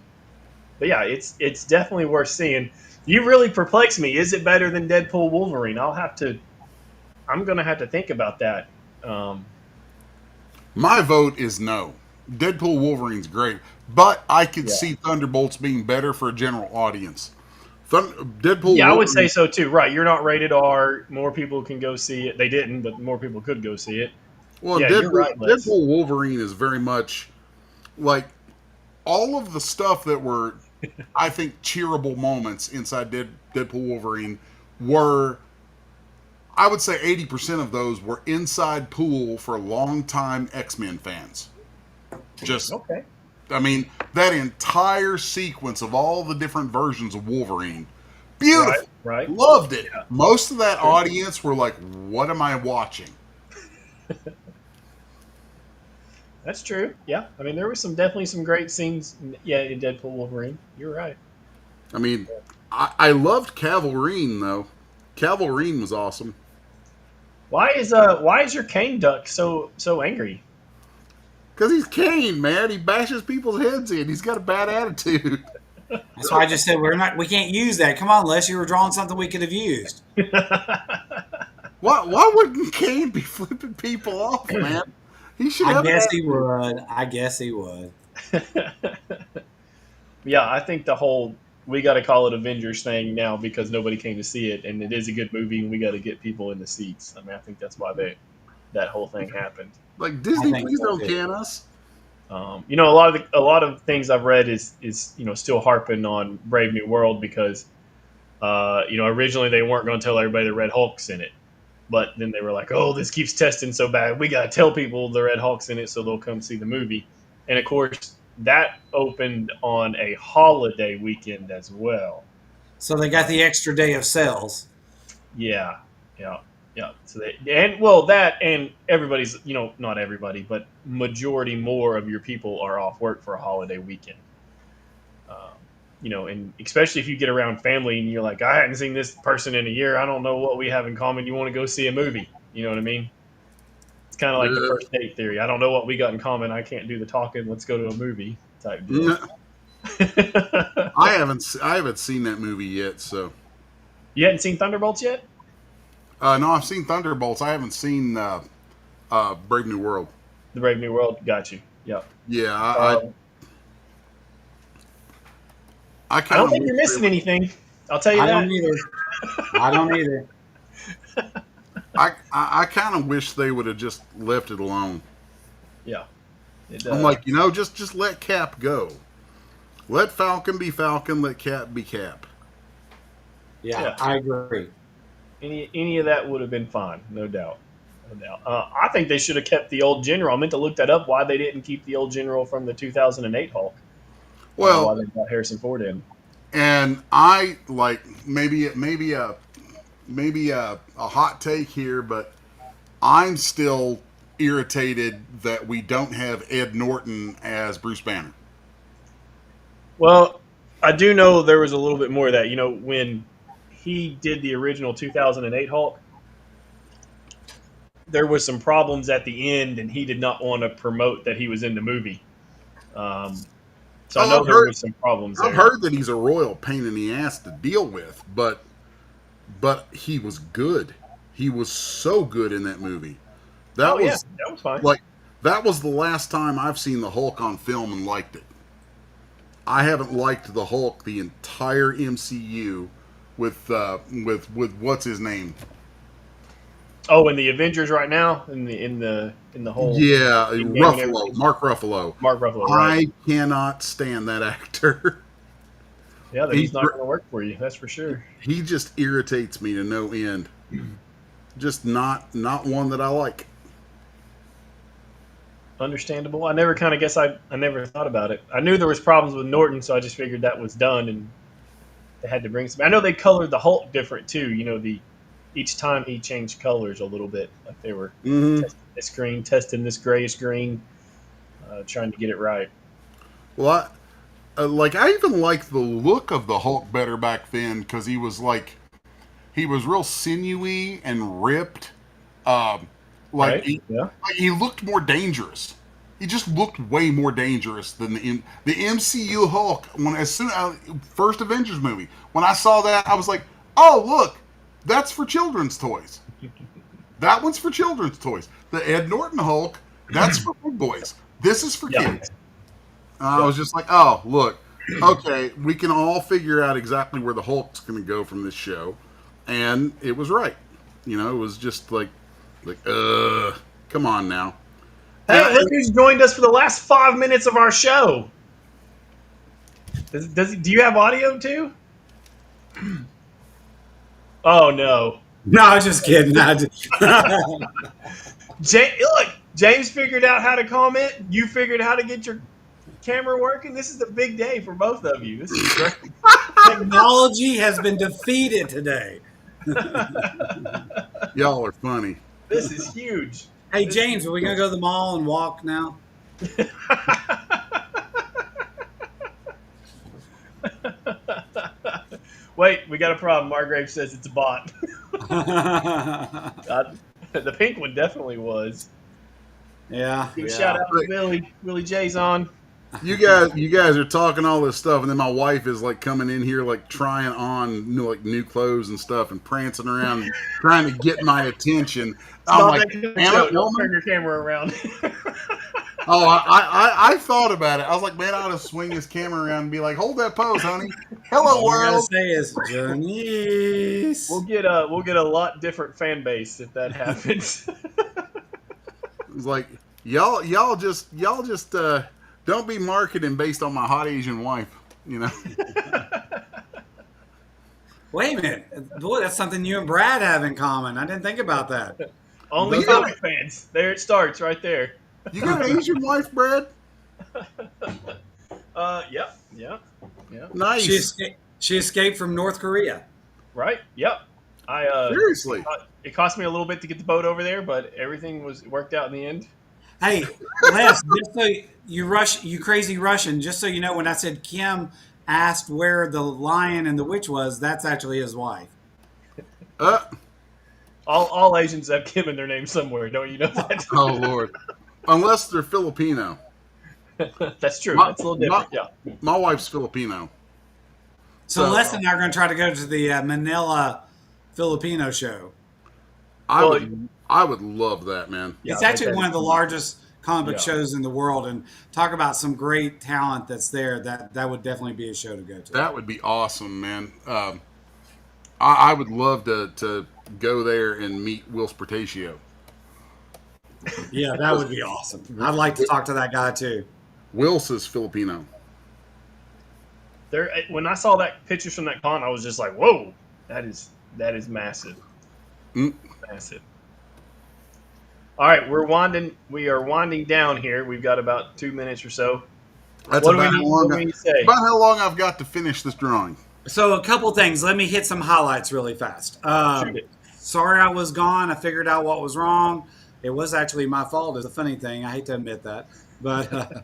But yeah, it's definitely worth seeing. You really perplex me. Is it better than Deadpool Wolverine? I'm going to have to think about that. My vote is no. Deadpool Wolverine's great, but I could Yeah. see Thunderbolts being better for a general audience. Deadpool Yeah, I would Wolverine, say so too. Right, you're not rated R. More people can go see it. They didn't, but more people could go see it. well, Yeah, you're right, Les. Deadpool Wolverine is very much like all of the stuff that were, I think, cheerable moments inside Deadpool Wolverine were, I would say 80% of those were inside pool for longtime X-Men fans. Just Okay. I mean, that entire sequence of all the different versions of Wolverine, beautiful. Right. Loved it. Yeah. Most of that audience were like, "What am I watching?" That's true. Yeah. I mean, there was definitely some great scenes. Yeah, in Deadpool Wolverine. You're right. I mean, I loved Cavalrine though. Cavalrine was awesome. Why is your cane duck so angry? Because he's Kane, man. He bashes people's heads in. He's got a bad attitude. That's why I just said we can't use that. Come on, Les, you were drawing something we could have used. Why wouldn't Kane be flipping people off, man? He should have. I guess he would. I guess he would. Yeah, I think the whole we got to call it Avengers thing now because nobody came to see it, and it is a good movie, and we got to get people in the seats. I mean, I think that's why that whole thing happened. Like Disney, please don't can us. You know, a lot of things I've read is still harping on Brave New World because originally they weren't going to tell everybody the Red Hulk's in it, but then they were like, oh, this keeps testing so bad, we got to tell people the Red Hulk's in it so they'll come see the movie. And of course, that opened on a holiday weekend as well. So they got the extra day of sales. Yeah. So that and everybody's, not everybody, but majority more of your people are off work for a holiday weekend. And especially if you get around family and you're like, I hadn't seen this person in a year. I don't know what we have in common. You want to go see a movie. You know what I mean? It's kind of like the first date theory. I don't know what we got in common. I can't do the talking. Let's go to a movie type deal. No. I haven't seen that movie yet. So you hadn't seen Thunderbolts yet? No, I've seen Thunderbolts. I haven't seen Brave New World. The Brave New World, got you. Yep. Yeah, I don't think you're missing anything. I'll tell you that. I don't either. I kind of wish they would have just left it alone. Yeah. I'm like, just let Cap go. Let Falcon be Falcon. Let Cap be Cap. Yeah. I agree. Any of that would have been fine, no doubt. I think they should have kept the old general. I meant to look that up. Why they didn't keep the old general from the 2008 Hulk? Well, why they got Harrison Ford in? And I like maybe a hot take here, but I'm still irritated that we don't have Ed Norton as Bruce Banner. Well, I do know there was a little bit more of that. When he did the original 2008 Hulk, there was some problems at the end, and he did not want to promote that he was in the movie. So I know there was some problems there. I've heard that he's a royal pain in the ass to deal with, but he was good. He was so good in that movie. That was fine. Like, that was the last time I've seen the Hulk on film and liked it. I haven't liked the Hulk the entire MCU with what's his name? Oh, in the Avengers right now, in the whole Ruffalo, Mark Ruffalo. Mark Ruffalo. Right. I cannot stand that actor. Yeah, he's not going to work for you. That's for sure. He just irritates me to no end. Just not one that I like. Understandable. I never I never thought about it. I knew there was problems with Norton, so I just figured that was done, and they had to bring some. I know they colored the Hulk different too. Each time he changed colors a little bit, like they were testing this grayish green, trying to get it right. Well, I even liked the look of the Hulk better back then because he was real sinewy and ripped. He looked more dangerous. He just looked way more dangerous than the MCU Hulk. First Avengers movie, when I saw that, I was like, oh look. That's for children's toys. That one's for children's toys. The Ed Norton Hulk, that's for big boys. This is for kids. I was just like, oh, look. Okay, we can all figure out exactly where the Hulk's going to go from this show. And it was right. It was just like, come on now. Hey, look who's joined us for the last 5 minutes of our show. Do you have audio too? Oh, no. No, I was just kidding. James figured out how to comment. You figured out how to get your camera working? This is a big day for both of you. This is great. Technology has been defeated today. Y'all are funny. This is huge. Hey, James, are we going to go to the mall and walk now? Wait, we got a problem. Margrave says it's a bot. The pink one definitely was. Yeah. Big shout out to Billy. Willie J's on. You guys are talking all this stuff, and then my wife is like coming in here, like trying on new clothes and stuff, and prancing around, trying to get my attention. I'm like, don't turn your camera around. Oh, I thought about it. I was like, man, I ought to swing this camera around and be like, hold that pose, honey. Hello, All I gotta world. say is, Janice. We'll get a lot different fan base if that happens. It's like y'all just don't be marketing based on my hot Asian wife, you know. Wait a minute. Boy, that's something you and Brad have in common. I didn't think about that. Only comic fans. There it starts, right there. You got an Asian wife, Brad? Yeah. Nice. She escaped from North Korea. Right. Yep. Seriously. It cost me a little bit to get the boat over there, but everything worked out in the end. Hey, Les, just so you crazy Russian, just so you know, when I said Kim asked where the lion and the witch was, that's actually his wife. All Asians have Kim in their name somewhere. Don't you know that? Oh Lord. Unless they're Filipino. That's true. That's a little different. My wife's Filipino. So Les and I are going to try to go to the Manila Filipino show. I would love that, man. Yeah, it's actually one of the largest comic book shows in the world, and talk about some great talent that's there. That would definitely be a show to go to. That would be awesome, man. I would love to go there and meet Will Sportatio. Yeah, that would be awesome. I'd like to talk to that guy too. Will's is Filipino. When I saw that pictures from that con, I was just like, "Whoa, that is massive, massive." All right, we are winding down here. We've got about 2 minutes or so. That's what about do we need to say? About how long I've got to finish this drawing. So a couple things. Let me hit some highlights really fast. Shoot it. Sorry I was gone. I figured out what was wrong. It was actually my fault. It's a funny thing. I hate to admit that. But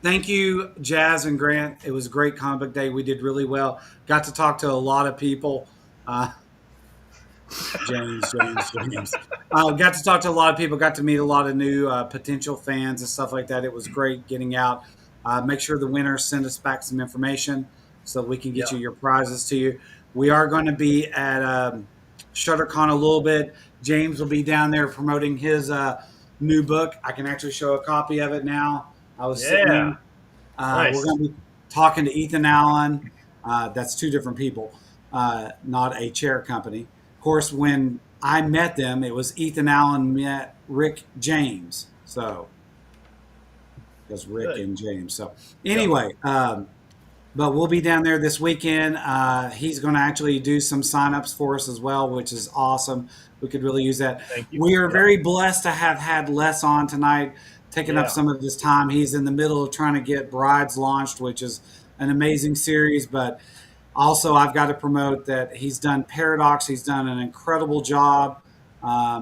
thank you, Jazz and Grant. It was a great comic book day. We did really well. Got to talk to a lot of people. James. Got to talk to a lot of people. Got to meet a lot of new potential fans and stuff like that. It was great getting out. Make sure the winners send us back some information so that we can get you your prizes to you. We are going to be at ShutterCon a little bit. James will be down there promoting his new book. I can actually show a copy of it now. I was sitting in. Nice. We're going to be talking to Ethan Allen. That's two different people, not a chair company. Of course, when I met them, it was Ethan Allen met Rick James. So it was Rick and James. So anyway, but we'll be down there this weekend. He's going to actually do some signups for us as well, which is awesome. We could really use that. We are very blessed to have had Les on tonight, taking up some of his time. He's in the middle of trying to get Brides launched, which is an amazing series. But also, I've got to promote that he's done Paradox. He's done an incredible job.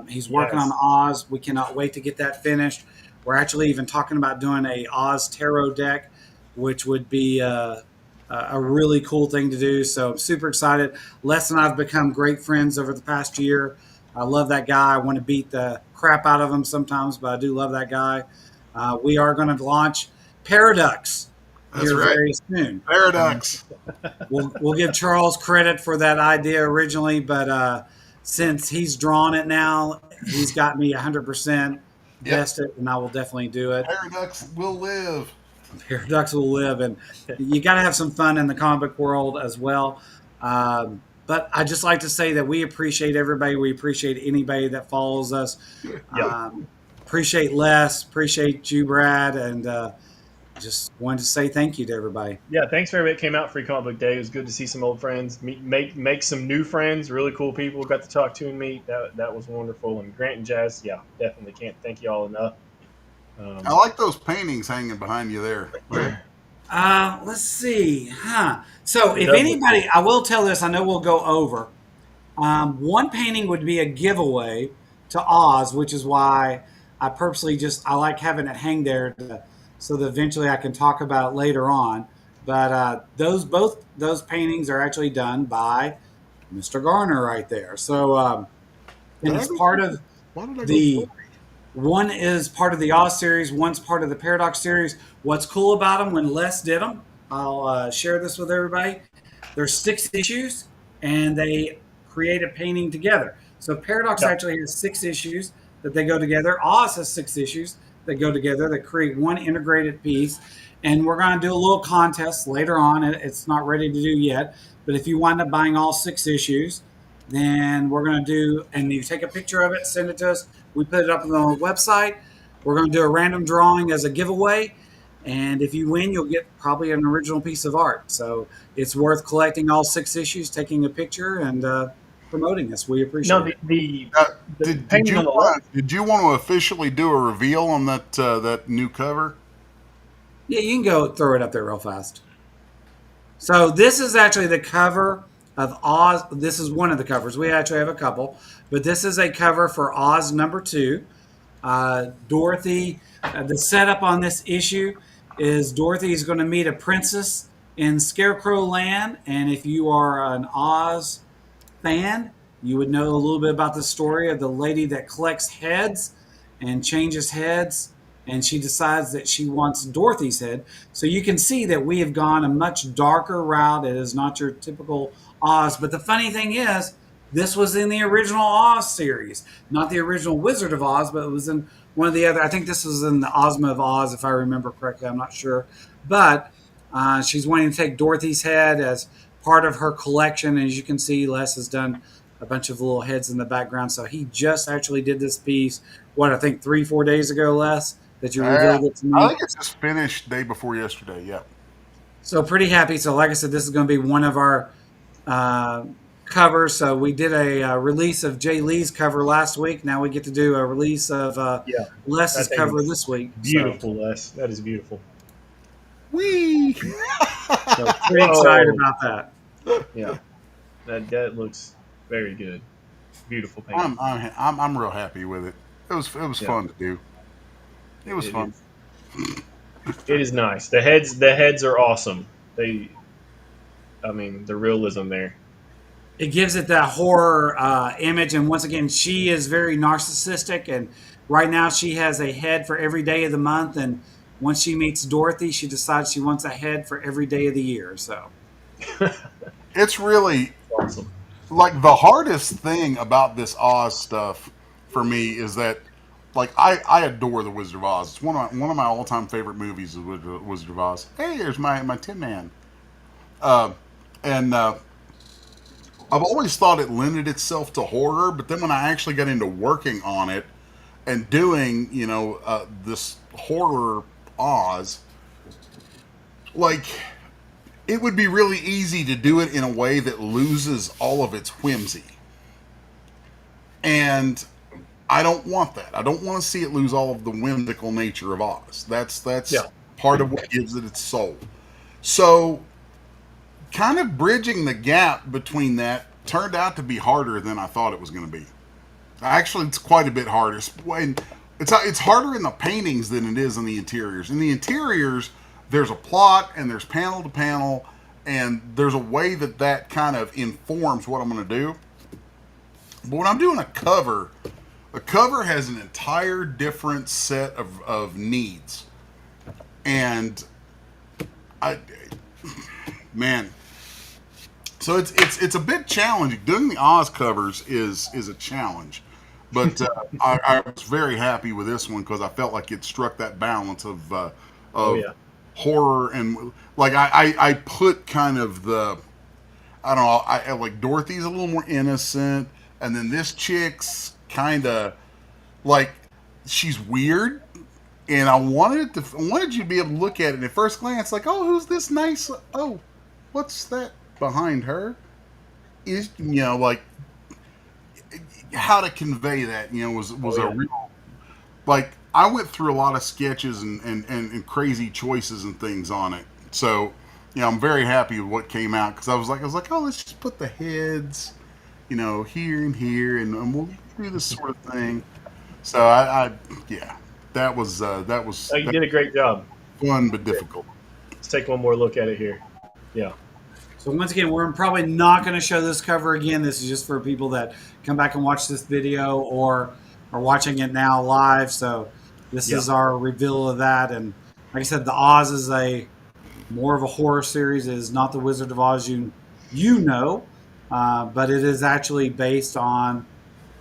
He's working on Oz. We cannot wait to get that finished. We're actually even talking about doing a Oz tarot deck, which would be a really cool thing to do. So I'm super excited. Les and I have become great friends over the past year. I love that guy. I want to beat the crap out of him sometimes, but I do love that guy. We are going to launch Paradox very soon. Paradox. We'll give Charles credit for that idea originally, but since he's drawn it now, he's got me 100% vested, and I will definitely do it. Paradox will live. Paradox will live, and you got to have some fun in the comic world as well. But I just like to say that we appreciate everybody. We appreciate anybody that follows us. Appreciate Les. Appreciate you, Brad, and just wanted to say thank you to everybody. Yeah, thanks for everybody that came out for Free Comic Book Day. It was good to see some old friends, make some new friends, really cool people got to talk to and meet. That was wonderful. And Grant and Jazz, definitely can't thank you all enough. I like those paintings hanging behind you there. Let's see. So It if does look anybody, cool. I will tell this, I know we'll go over. One painting would be a giveaway to Oz, which is why I purposely I like having it hang there so that eventually I can talk about it later on. But both those paintings are actually done by Mr. Garner right there. So Did and I it's go part first? of Why did I go first? the one is part of the Oz series, one's part of the Paradox series. What's cool about them when Les did them, I'll share this with everybody. There's 6 issues, and they create a painting together. So Paradox Yeah. actually has 6 issues that they go together. Oz has 6 issues that go together that create one integrated piece. And we're going to do a little contest later on. It's not ready to do yet, but if you wind up buying all 6 issues, then we're going to do, and you take a picture of it, send it to us. We put it up on the website. We're going to do a random drawing as a giveaway. And if you win, you'll get probably an original piece of art. So it's worth collecting all 6 issues, taking a picture, and promoting this. We appreciate No, it. the painting on the left. Did you want to officially do a reveal on that new cover? Yeah, you can go throw it up there real fast. So this is actually the cover of Oz. This is one of the covers. We actually have a couple, but this is a cover for Oz #2. Dorothy, the setup on this issue is Dorothy is going to meet a princess in Scarecrow Land, and if you are an Oz fan, you would know a little bit about the story of the lady that collects heads and changes heads, and she decides that she wants Dorothy's head. So you can see that we have gone a much darker route. It is not your typical Oz. But the funny thing is, this was in the original Oz series, not the original Wizard of Oz, but it was in one of the other. I think this was in the Ozma of Oz, if I remember correctly. I'm not sure, but she's wanting to take Dorothy's head as part of her collection. As you can see, Les has done a bunch of little heads in the background. So he just actually did this piece. What, I think 3-4 days ago, Les, that you revealed it to me. I think it's just finished day before yesterday. Yeah. So pretty happy. So like I said, this is going to be one of our covers. So we did a release of Jay Lee's cover last week. Now we get to do a release of Yeah, Les's that thing cover is this week. Beautiful, Les. That is beautiful. Whee! So pretty excited about that. Yeah, that looks very good. Beautiful painting. I'm real happy with it. It was Yeah. fun to do. It was fun. It is nice. The heads are awesome. The realism there. It gives it that horror image. And once again, she is very narcissistic. And right now she has a head for every day of the month. And once she meets Dorothy, she decides she wants a head for every day of the year. So It's really Awesome. like the hardest thing about this Oz stuff for me is that like I adore the Wizard of Oz. It's one of my all time favorite movies is Wizard of Oz. Hey, there's my Tin Man. And I've always thought it lended itself to horror, but then when I actually got into working on it and doing, this horror Oz, like, it would be really easy to do it in a way that loses all of its whimsy. And I don't want that. I don't want to see it lose all of the whimsical nature of Oz. That's Yeah. part of what gives it its soul. So kind of bridging the gap between that turned out to be harder than I thought it was going to be. Actually, it's quite a bit harder. It's harder in the paintings than it is in the interiors. In the interiors, there's a plot and there's panel to panel, and there's a way that kind of informs what I'm going to do. But when I'm doing a cover has an entire different set of needs. And so it's a bit challenging. Doing the Oz covers is a challenge, but I was very happy with this one because I felt like it struck that balance of horror and like I put kind of the I don't know I like Dorothy's a little more innocent, and then this chick's kind of like she's weird. And I wanted you to be able to look at it at first glance, like, oh, who's this nice? Oh, what's that behind her? Is like how to convey that was a real like I went through a lot of sketches and crazy choices and things on it. So, I'm very happy with what came out because I was like, oh, let's just put the heads, here and here, and we'll do this sort of thing. So yeah, that was Oh, you did a great job. fun but difficult. Let's take one more look at it here. Yeah. So once again, we're probably not going to show this cover again. This is just for people that come back and watch this video or are watching it now live. So this is our reveal of that. And like I said, the Oz is more of a horror series. It is not the Wizard of Oz you know, but it is actually based on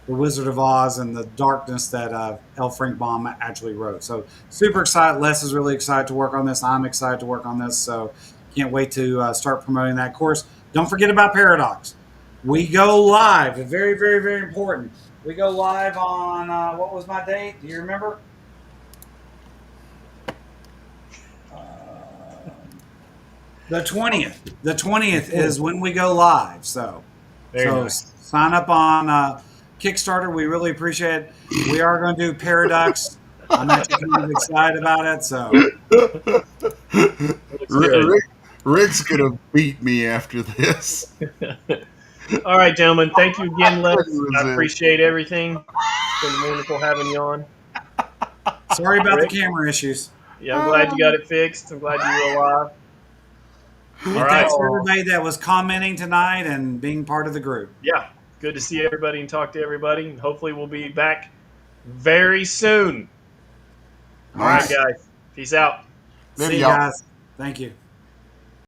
the Wizard of Oz and the darkness that L. Frank Baum actually wrote. So super excited. Les is really excited to work on this. I'm excited to work on this. So can't wait to start promoting that course. Don't forget about Paradox. We go live. Very, very, very important. We go live on, what was my date? Do you remember? The 20th. The 20th is when we go live. So Nice. Sign up on Kickstarter. We really appreciate it. We are going to do Paradox. I'm actually kind of excited about it. So Rick's gonna beat me after this. All right, gentlemen. Thank you again, Les. I appreciate everything. It's been wonderful having you on. sorry about the camera issues. Yeah, I'm glad you got it fixed. I'm glad you were alive. All right. Thanks for everybody that was commenting tonight and being part of the group. Yeah, good to see everybody and talk to everybody. Hopefully, we'll be back very soon. All right, guys. Peace out. See you guys. Thank you.